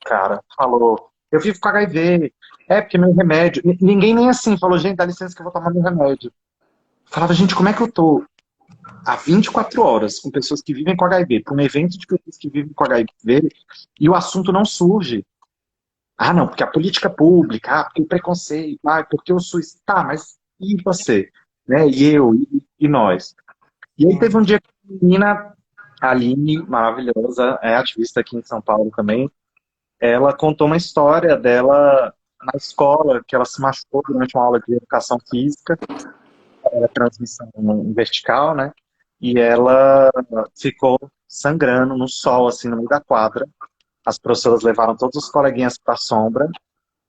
cara, falou. Eu vivo com HIV, é porque meu remédio. Ninguém nem assim falou, gente, dá licença que eu vou tomar meu remédio. Falava, gente, como é que eu tô há 24 horas com pessoas que vivem com HIV, para um evento de pessoas que vivem com HIV, e o assunto não surge? Ah, não, porque a política pública, porque o preconceito, porque o SUS. Tá, mas e você? Né? E eu, e nós? E aí teve um dia que a menina, a Aline, maravilhosa, é ativista aqui em São Paulo também, ela contou uma história dela na escola, que ela se machucou durante uma aula de educação física, era transmissão vertical, né? E ela ficou sangrando no sol, assim, no meio da quadra. As professoras levaram todos os coleguinhas para a sombra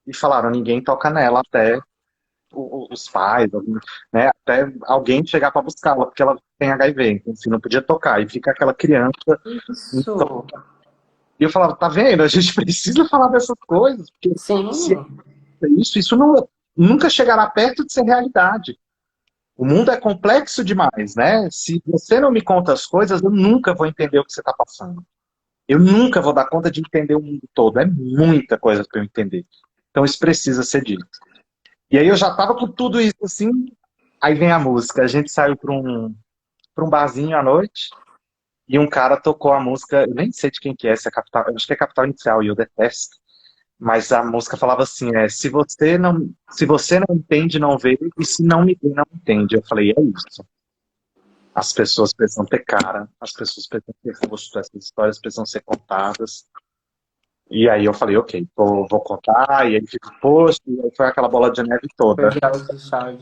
e falaram, ninguém toca nela até os pais, né, até alguém chegar para buscá-la, porque ela tem HIV, então assim, não podia tocar, e fica aquela criança. Então, Isso. e eu falava, tá vendo? A gente precisa falar dessas coisas, porque se Sim. é isso não, nunca chegará perto de ser realidade. O mundo é complexo demais, né? Se você não me conta as coisas, eu nunca vou entender o que você está passando. Eu nunca vou dar conta de entender o mundo todo. É muita coisa para eu entender. Então isso precisa ser dito. E aí eu já tava com tudo isso assim, aí vem a música. A gente saiu para um barzinho à noite e um cara tocou a música, eu nem sei de quem que é, se é Capital, eu acho que é Capital Inicial e eu detesto. Mas a música falava assim, se você não entende, não vê, e se não me vê, não entende. Eu falei, é isso. As pessoas precisam ter cara, as pessoas precisam ter rosto, essas histórias precisam ser contadas. E aí eu falei, ok, vou contar, e aí fica o post, e aí foi aquela bola de neve Foi toda. virada de chave.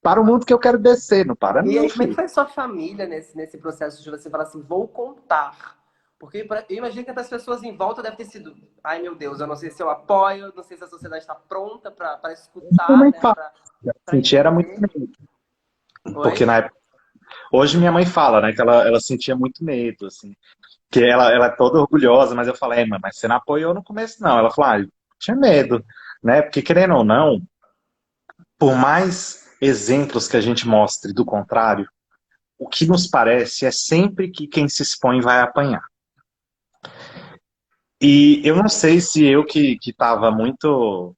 Para o mundo que eu quero descer, não para E não, aí, como é que filho. foi sua família nesse processo de você falar assim, vou contar? Porque eu imagino que para as pessoas em volta deve ter sido, ai meu Deus, eu não sei se eu apoio, não sei se a sociedade está pronta para Minha escutar, mãe né? fala, Para sentia era muito entender. medo. Porque Oi? na época, hoje minha mãe fala, né, que ela sentia muito medo, assim. Que ela é toda orgulhosa, mas eu falei, mãe, mas você não apoiou no começo, não. Ela falou, eu tinha medo, né? Porque querendo ou não, por mais exemplos que a gente mostre do contrário, o que nos parece é sempre que quem se expõe vai apanhar. E eu não sei se eu que estava muito.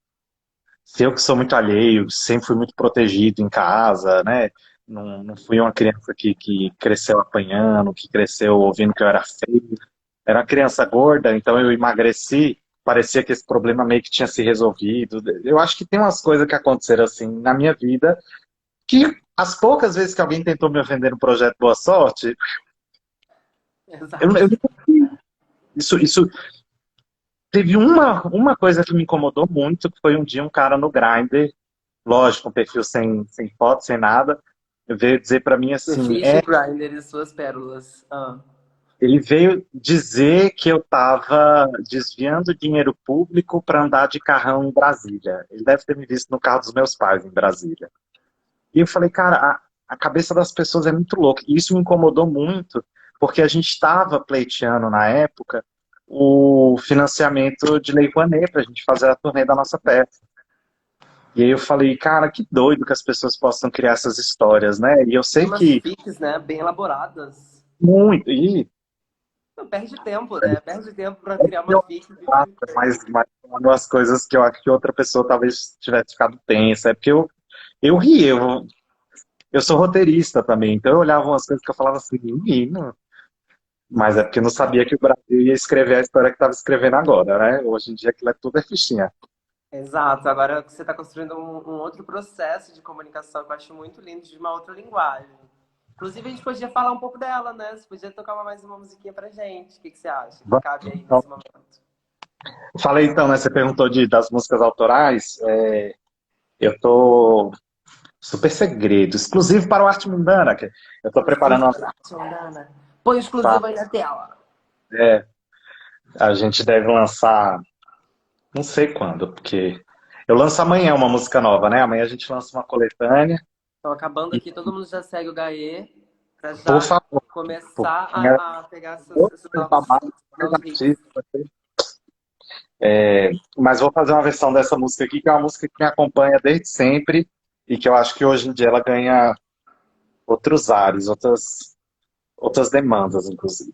Se eu que sou muito alheio, sempre fui muito protegido em casa, né? Não fui uma criança que cresceu apanhando, que cresceu ouvindo que eu era feio. Era uma criança gorda, então eu emagreci. Parecia que esse problema meio que tinha se resolvido. Eu acho que tem umas coisas que aconteceram assim na minha vida que as poucas vezes que alguém tentou me ofender no projeto Boa Sorte, Exato. eu isso teve uma coisa que me incomodou muito, que foi um dia um cara no Grindr, lógico, um perfil sem foto, sem nada, veio dizer pra mim assim, Perfis de Grindr e suas pérolas. Ah. ele veio dizer que eu tava desviando dinheiro público para andar de carrão em Brasília. Ele deve ter me visto no carro dos meus pais em Brasília. E eu falei, cara, a cabeça das pessoas é muito louca. E isso me incomodou muito, porque a gente estava pleiteando na época o financiamento de Lei Rouanet para a gente fazer a turnê da nossa peça. E aí eu falei, cara, que doido que as pessoas possam criar essas histórias, né? E eu Tem sei umas que fics, né, bem elaboradas. muito, e Não perde tempo, né? Perde tempo pra criar uma eu fic. mas uma das coisas que eu acho que outra pessoa talvez tivesse ficado tensa, é porque eu ri, eu sou roteirista também, então eu olhava umas coisas que eu falava assim, menino, mas é porque eu não sabia que o Brasil ia escrever a história que estava escrevendo agora, né? Hoje em dia aquilo é tudo é fichinha. Exato. Agora você está construindo um outro processo de comunicação que eu acho muito lindo, de uma outra linguagem. Inclusive, a gente podia falar um pouco dela, né? Você podia tocar mais uma musiquinha pra gente. O que você acha que Vamos, cabe aí então. nesse momento? Falei então, né? Você perguntou das músicas autorais. Eu tô super segredo, exclusivo para o Arte Mundana, que eu tô preparando Exclusiva uma. da Sondana. Põe o exclusivo aí na tela. É, a gente deve lançar, não sei quando, porque eu lanço amanhã uma música nova, né? Amanhã a gente lança uma coletânea. Então, acabando E, aqui, todo mundo já segue o Gaê pra por já favor, começar porque é a pegar esses levar mais novos hits. artistas. Mas vou fazer uma versão dessa música aqui, que é uma música que me acompanha desde sempre e que eu acho que hoje em dia ela ganha outros ares, outras demandas, inclusive.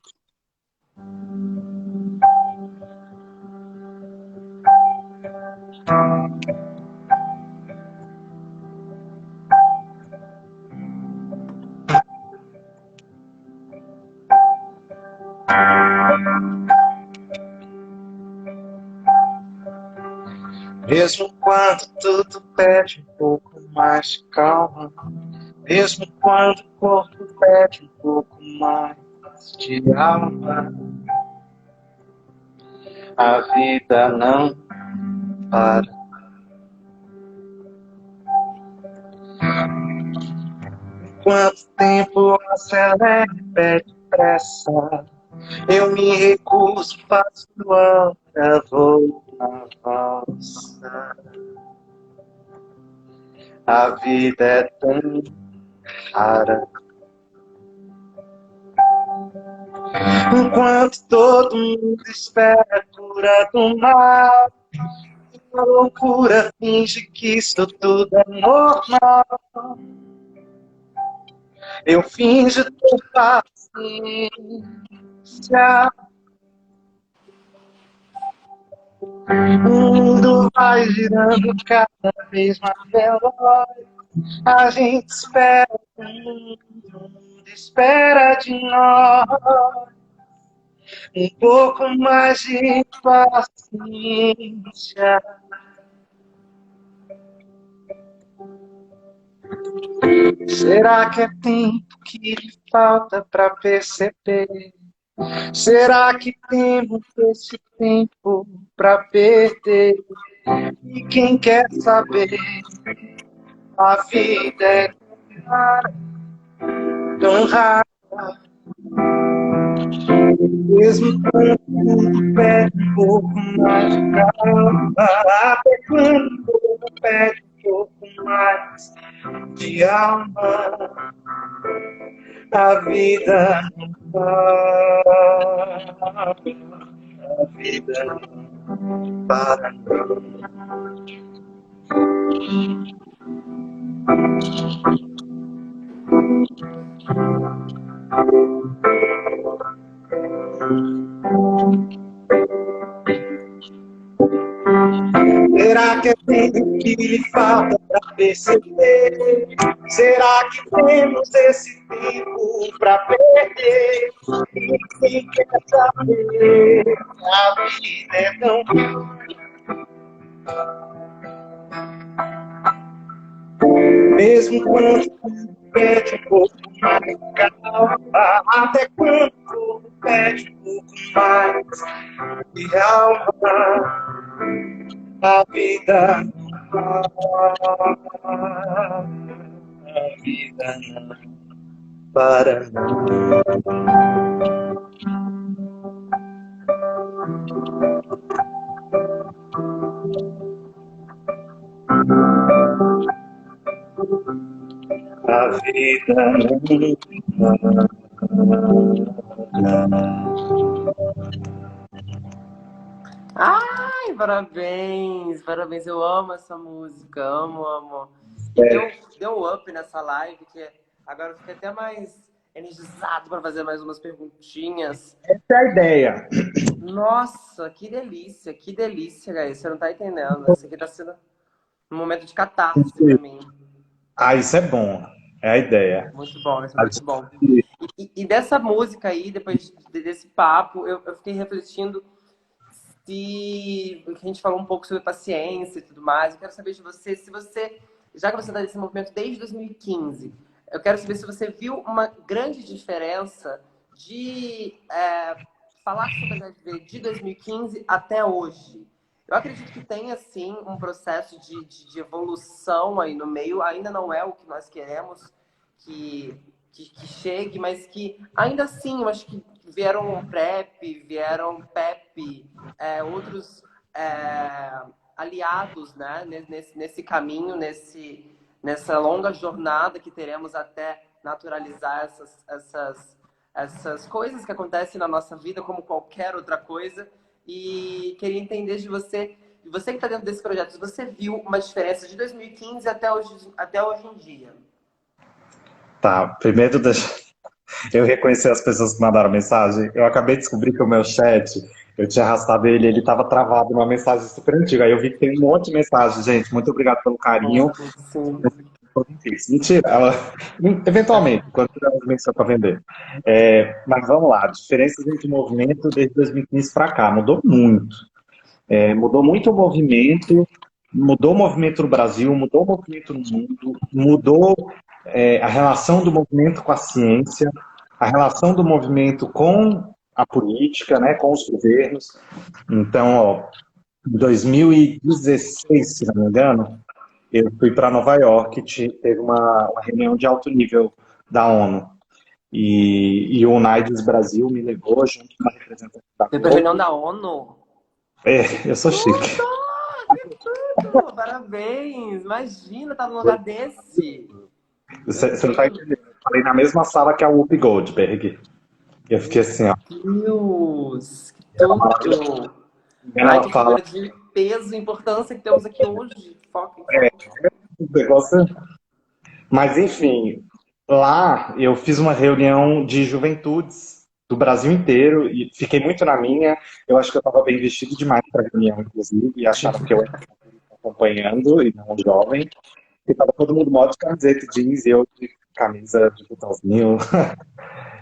Mesmo quando tudo pede um pouco mais de calma, mesmo quando o corpo pede um pouco mais de alma, a vida não para. Quanto tempo acelera e pede pressa, eu me recuso, faço hora, vou na valsa. A vida é tão rara. Enquanto todo mundo espera a cura do mal, a loucura finge que isso tudo é normal. Eu finjo ter paciência. O mundo vai girando cada vez mais veloz. A gente espera, o mundo espera de nós um pouco mais de paciência. Será que é tempo que lhe falta para perceber? Será que temos esse tempo para perder? E quem quer saber? A vida é tão rara, mesmo quando tudo pede um pouco mais de calma, até quando tudo pede um pouco mais de alma, a vida não para, a vida não para. Será que é tempo que lhe falta para perceber? Será que temos esse tempo para perder? Ninguém quer saber. A vida é tão mesmo quando pede um pouco mais calma, até quando pede um pouco mais de alma, a vida não para não. A vida Ai, parabéns, parabéns. Eu amo essa música, amo, amo. E deu um up nessa live, que agora eu fiquei até mais energizado para fazer mais umas perguntinhas. essa é a ideia. Nossa, que delícia, guys. Você não tá entendendo. Esse aqui tá sendo um momento de catarse para mim. Ah, isso é bom. É a ideia. Muito bom, isso é muito bom. E dessa música aí, depois desse papo, eu fiquei refletindo se a gente falou um pouco sobre paciência e tudo mais. Eu quero saber de você, se você, já que você está nesse movimento desde 2015, eu quero saber se você viu uma grande diferença de falar sobre a HIV de 2015 até hoje. Eu acredito que tem, sim, um processo de evolução aí no meio. Ainda não é o que nós queremos que chegue, mas que ainda assim, eu acho que vieram PrEP, vieram PEP, outros aliados, né, nesse caminho, nessa longa jornada que teremos até naturalizar essas coisas que acontecem na nossa vida, como qualquer outra coisa. E queria entender de você que está dentro desse projeto, se você viu uma diferença de 2015 até hoje em dia. Tá, primeiro eu reconheci as pessoas que mandaram mensagem. Eu acabei de descobrir que o meu chat, eu tinha arrastado ele estava travado numa mensagem super antiga. Aí eu vi que tem um monte de mensagem, gente. Muito obrigado pelo carinho. Sim. Mentira, eventualmente, quando tiver uma dimensão para vender. Mas vamos lá, diferenças entre o movimento desde 2015 para cá. Mudou muito. Mudou muito mudou o movimento no Brasil, mudou o movimento no mundo, mudou a relação do movimento com a ciência, a relação do movimento com a política, né, com os governos. Então, ó, em 2016, se não me engano, eu fui para Nova York, teve uma reunião de alto nível da ONU. E o UNAIDS Brasil me levou junto com a representante da Foi para a reunião da ONU? Eu sou chique. Tudo! Parabéns! Imagina estar num lugar desse. Você não tá entendendo. Eu falei na mesma sala que a Whoopi Goldberg. E eu fiquei assim, ó. Deus! Que tudo! Ai, que figura de peso e importância que temos aqui hoje. Foco. Negócio. Mas, enfim, lá eu fiz uma reunião de juventudes do Brasil inteiro e fiquei muito na minha. Eu acho que eu estava bem vestido demais para a reunião, inclusive, e acharam que eu era acompanhando e não jovem. E tava todo mundo modo de camiseta, jeans, e eu de camisa de botãozinho.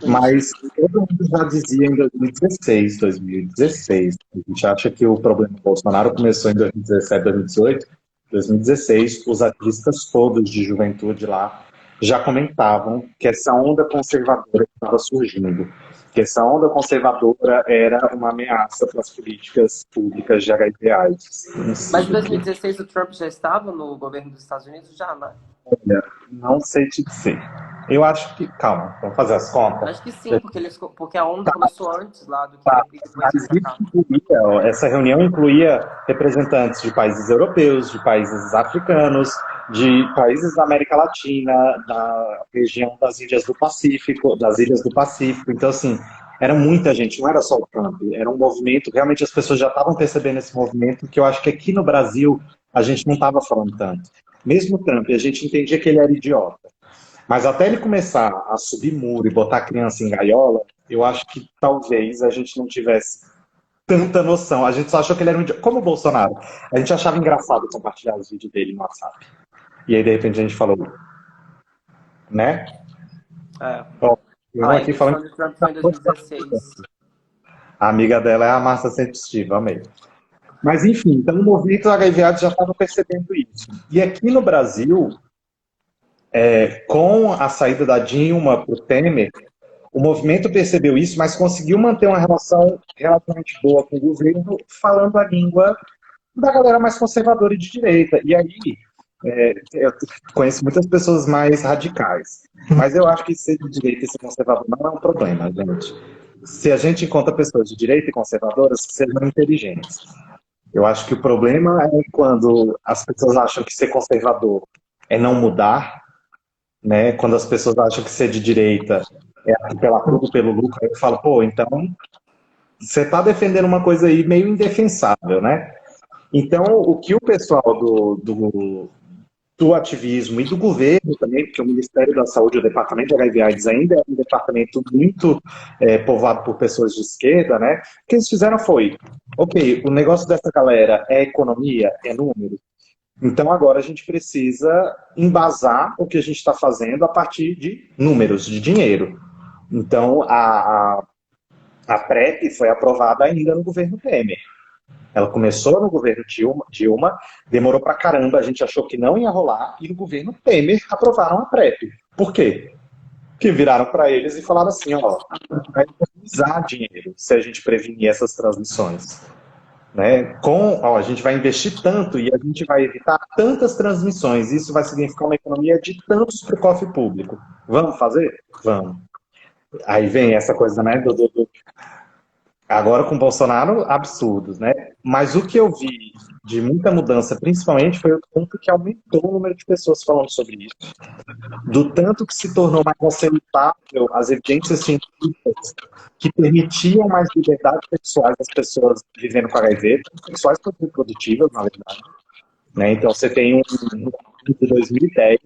Mas todo mundo já dizia em 2016. A gente acha que o problema do Bolsonaro começou em 2017, 2018. 2016, os artistas todos de juventude lá já comentavam que essa onda conservadora estava surgindo, que essa onda conservadora era uma ameaça para as políticas públicas de HIV/AIDS. Mas em 2016 o Trump já estava no governo dos Estados Unidos? Já, né? Olha, não sei te dizer. Eu acho que... Calma, vamos fazer as contas. Acho que sim, porque a onda começou antes lá do que depois de cá. Essa reunião incluía representantes de países europeus, de países africanos, de países da América Latina, da região das Ilhas do Pacífico, Então, assim, era muita gente, não era só o Trump, era um movimento, realmente as pessoas já estavam percebendo esse movimento, que eu acho que aqui no Brasil a gente não estava falando tanto. Mesmo o Trump, a gente entendia que ele era idiota. Mas até ele começar a subir muro e botar a criança em gaiola, eu acho que talvez a gente não tivesse tanta noção. A gente só achou que ele era um idiota. Como o Bolsonaro. A gente achava engraçado compartilhar os vídeos dele no WhatsApp. E aí, de repente, a gente falou, né? É. Ó, eu A aqui falando. eleição de Trump foi em 2016. A amiga dela é a Márcia Sensitiva, amei. Mas, enfim, então o movimento HIV já estava percebendo isso. E aqui no Brasil, com a saída da Dilma para o Temer, o movimento percebeu isso, mas conseguiu manter uma relação relativamente boa com o governo, falando a língua da galera mais conservadora e de direita. E aí, eu conheço muitas pessoas mais radicais, mas eu acho que ser de direita e ser conservador não é um problema, gente. Se a gente encontra pessoas de direita e conservadoras, que sejam inteligentes. Eu acho que o problema é quando as pessoas acham que ser conservador é não mudar, né? Quando as pessoas acham que ser de direita é pela tudo pelo lucro, aí eu falo, pô, então você está defendendo uma coisa aí meio indefensável, né? Então, o que o pessoal do ativismo e do governo também, porque o Ministério da Saúde, o Departamento de HIV/AIDS ainda é um departamento muito povoado por pessoas de esquerda, né? O que eles fizeram foi, ok, o negócio dessa galera é economia, é número, então agora a gente precisa embasar o que a gente está fazendo a partir de números, de dinheiro. Então a PrEP foi aprovada ainda no governo Temer. Ela começou no governo Dilma, demorou pra caramba, a gente achou que não ia rolar, e no governo Temer aprovaram a PrEP. Por quê? Porque viraram para eles e falaram assim, ó, vai economizar dinheiro se a gente prevenir essas transmissões. Né? Ó, a gente vai investir tanto e a gente vai evitar tantas transmissões. Isso vai significar uma economia de tantos para o cofre público. Vamos fazer? Vamos. Aí vem essa coisa, né, agora com o Bolsonaro, absurdos, né? Mas o que eu vi de muita mudança, principalmente, foi o tanto que aumentou o número de pessoas falando sobre isso, do tanto que se tornou mais aceitável as evidências científicas que permitiam mais liberdade sexuais das pessoas vivendo com HIV, sexuais reprodutivas, na verdade. Né? Então você tem um de 2010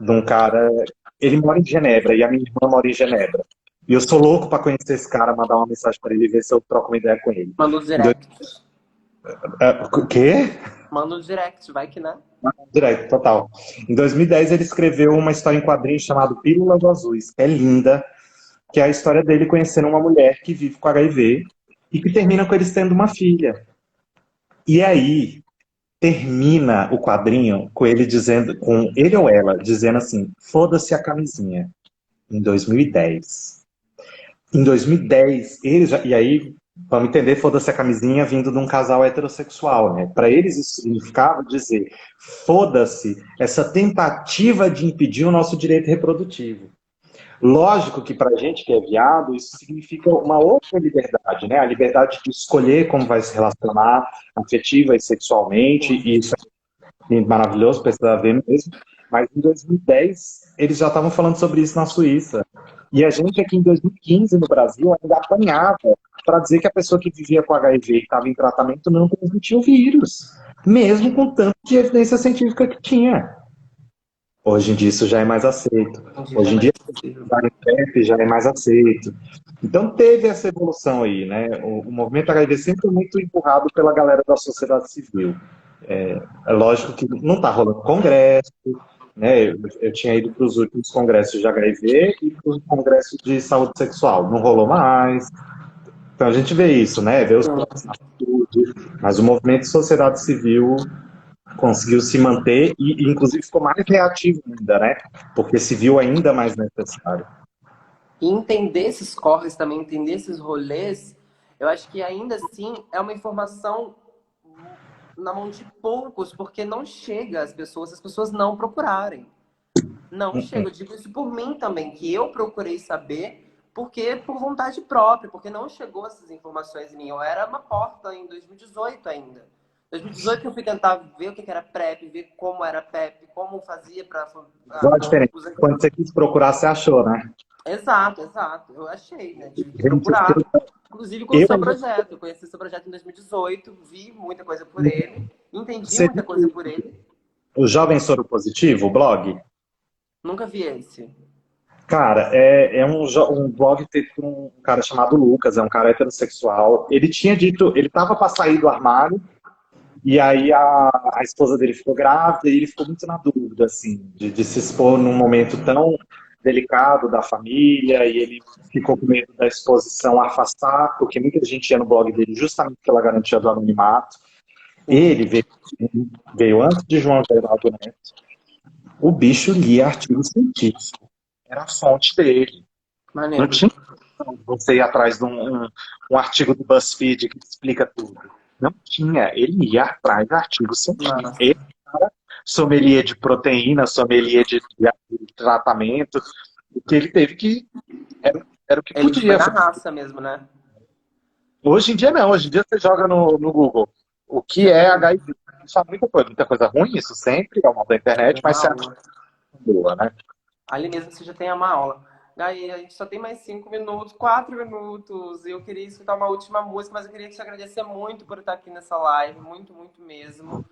de um cara, ele mora em Genebra e a minha irmã mora em Genebra. E eu sou louco para conhecer esse cara, mandar uma mensagem para ele e ver se eu troco uma ideia com ele. Manda os directs. O quê? Manda os directs, vai que né? Direto, total. Em 2010 ele escreveu uma história em quadrinhos chamada Pílulas Azuis, que é linda, que é a história dele conhecendo uma mulher que vive com HIV e que termina com eles tendo uma filha. E aí termina o quadrinho com ele dizendo, com ele ou ela dizendo assim: foda-se a camisinha. Em 2010. Em 2010, eles já, e aí, vamos entender, foda-se a camisinha vindo de um casal heterossexual, né? Para eles isso significava dizer, foda-se essa tentativa de impedir o nosso direito reprodutivo. Lógico que para a gente que é viado, isso significa uma outra liberdade, né? A liberdade de escolher como vai se relacionar afetiva e sexualmente, e isso é maravilhoso, precisa ver mesmo. Mas em 2010, eles já estavam falando sobre isso na Suíça. E a gente aqui em 2015, no Brasil, ainda apanhava para dizer que a pessoa que vivia com HIV e estava em tratamento não transmitia o vírus, mesmo com tanto de evidência científica que tinha. Hoje em dia isso já é mais aceito. Hoje em dia o PrEP já é mais aceito. Então teve essa evolução aí, né? O movimento HIV sempre foi muito empurrado pela galera da sociedade civil. É lógico que não está rolando congresso, né? Eu tinha ido para os últimos congressos de HIV e para os congressos de saúde sexual. Não rolou mais. Então a gente vê isso, né? Vê os mas o movimento de sociedade civil conseguiu se manter e inclusive ficou mais reativo ainda, né? Porque se viu ainda mais necessário. E entender esses corres também, entender esses rolês, eu acho que ainda assim é uma informação na mão de poucos, porque não chega às pessoas, se as pessoas não procurarem. Não chega. Eu digo isso por mim também, que eu procurei saber, porque por vontade própria, porque não chegou essas informações em mim. Eu era uma porta em 2018 ainda. Em 2018 eu fui tentar ver o que era PrEP, ver como era PrEP, como fazia para... Igual a diferença. Quando você quis procurar, você achou, né? Exato, exato. Eu achei, né? Tive que Gente, procurar. Inclusive com o seu projeto. Eu conheci o seu projeto em 2018, vi muita coisa por ele, entendi você muita coisa por ele. o Jovem Soro Positivo, o blog? Nunca vi esse. Cara, é um blog feito por um cara chamado Lucas, é um cara heterossexual. Ele tinha dito, ele tava para sair do armário, e aí a esposa dele ficou grávida e ele ficou muito na dúvida, assim, de se expor num momento tão delicado da família, e ele ficou com medo da exposição afastar, porque muita gente ia no blog dele justamente pela garantia do anonimato. Sim. Veio antes de João Geraldo Neto. O bicho lia artigo científico. Era a fonte dele. Não Maneiro. tinha como você ir atrás de um artigo do BuzzFeed que explica tudo. Não tinha. Ele ia atrás de artigos científicos. Massa. Ele, sommelier de proteína, sommelier de tratamento, o que ele teve que. Era o que Ele foi podia. na raça mesmo, né? Hoje em dia não. Hoje em dia você joga no Google o que Já é tem HIV. Sabe muita coisa ruim, isso sempre, é o mal da internet, uma mas você acha aula. boa, né? Ali mesmo você já tem uma aula. Gaí, a gente só tem mais 5 minutos, 4 minutos. E eu queria escutar uma última música, mas eu queria te agradecer muito por estar aqui nessa live. Muito, muito mesmo.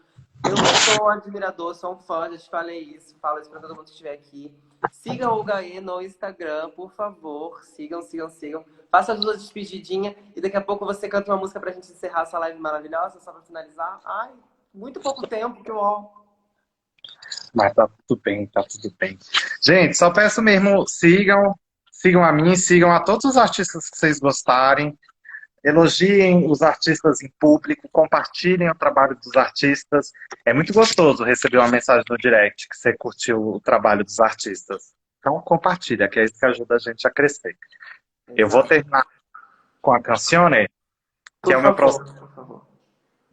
Eu sou um admirador, sou um fã, já te falei isso, falo isso pra todo mundo que estiver aqui. Sigam o Gaê no Instagram, por favor. Sigam, sigam, sigam. Faça as duas despedidinhas e daqui a pouco você canta uma música pra gente encerrar essa live maravilhosa, só pra finalizar. Ai, muito pouco tempo, que ó. Mas tá tudo bem, tá tudo bem. Gente, só peço mesmo, sigam a mim, sigam a todos os artistas que vocês gostarem, elogiem os artistas em público, compartilhem o trabalho dos artistas. É muito gostoso receber uma mensagem no direct que você curtiu o trabalho dos artistas. Então compartilha, que é isso que ajuda a gente a crescer. Eu vou Exato. terminar com a Canzone, que Por é o meu favor, próximo por favor.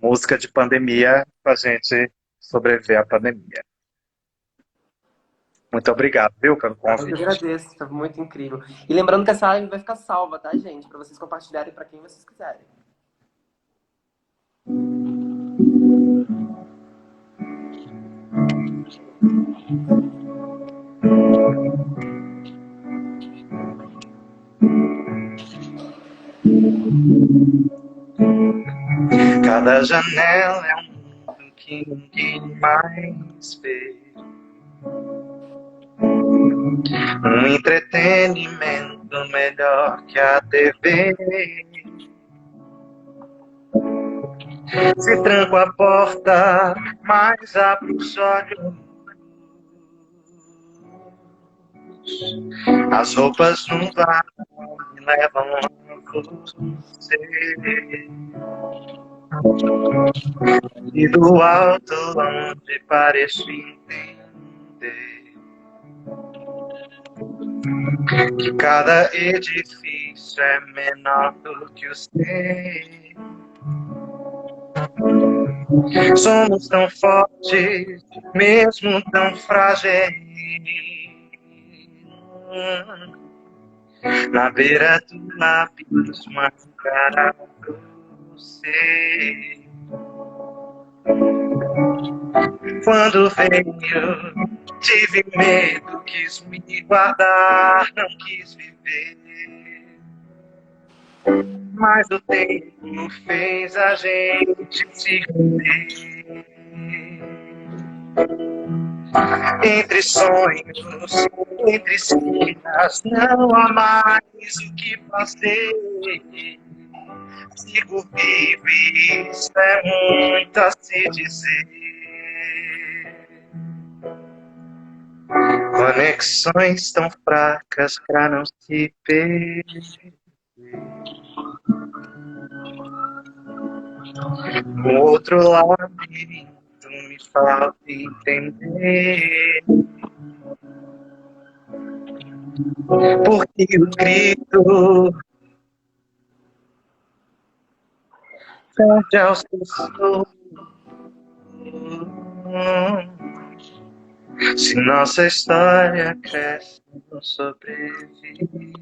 música de pandemia, para a gente sobreviver à pandemia. Muito obrigado, viu, pelo Eu que convite. agradeço, foi muito incrível. E lembrando que essa live vai ficar salva, tá, gente? Pra vocês compartilharem pra quem vocês quiserem. Cada janela é um mundo que ninguém mais vê. Um entretenimento melhor que a TV. Se tranco a porta, mas abro os olhos. As roupas no bar me levam a você. E do alto onde pareço entender que cada edifício é menor do que o seu. Somos tão fortes, mesmo tão frágeis. Na beira do abismo, a cara você. Quando veio, tive medo, quis me guardar, não quis viver. Mas o tempo fez a gente se ver. Entre sonhos, entre esquinas, não há mais o que fazer. Sigo vivo e isso é muito a se dizer. Conexões tão fracas pra não se perder. No outro labirinto me falta entender. Porque o grito perde aos pessoas. Se nossa história cresce, não sobrevive.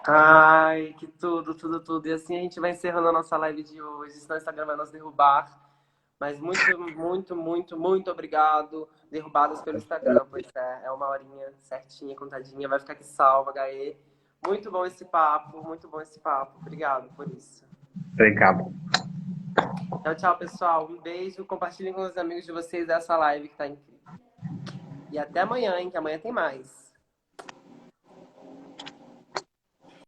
Ai, que tudo, tudo, tudo. E assim a gente vai encerrando a nossa live de hoje. Senão o Instagram vai nos derrubar. Mas muito, muito, muito, muito obrigado. Derrubadas pelo Instagram, pois é. É uma horinha certinha, contadinha. Vai ficar aqui salva, Gaê. Muito bom esse papo, muito bom esse papo. Obrigado por isso. Obrigado. Tchau, tchau, pessoal. Um beijo. Compartilhem com os amigos de vocês essa live que tá incrível. E até amanhã, hein? Que amanhã tem mais.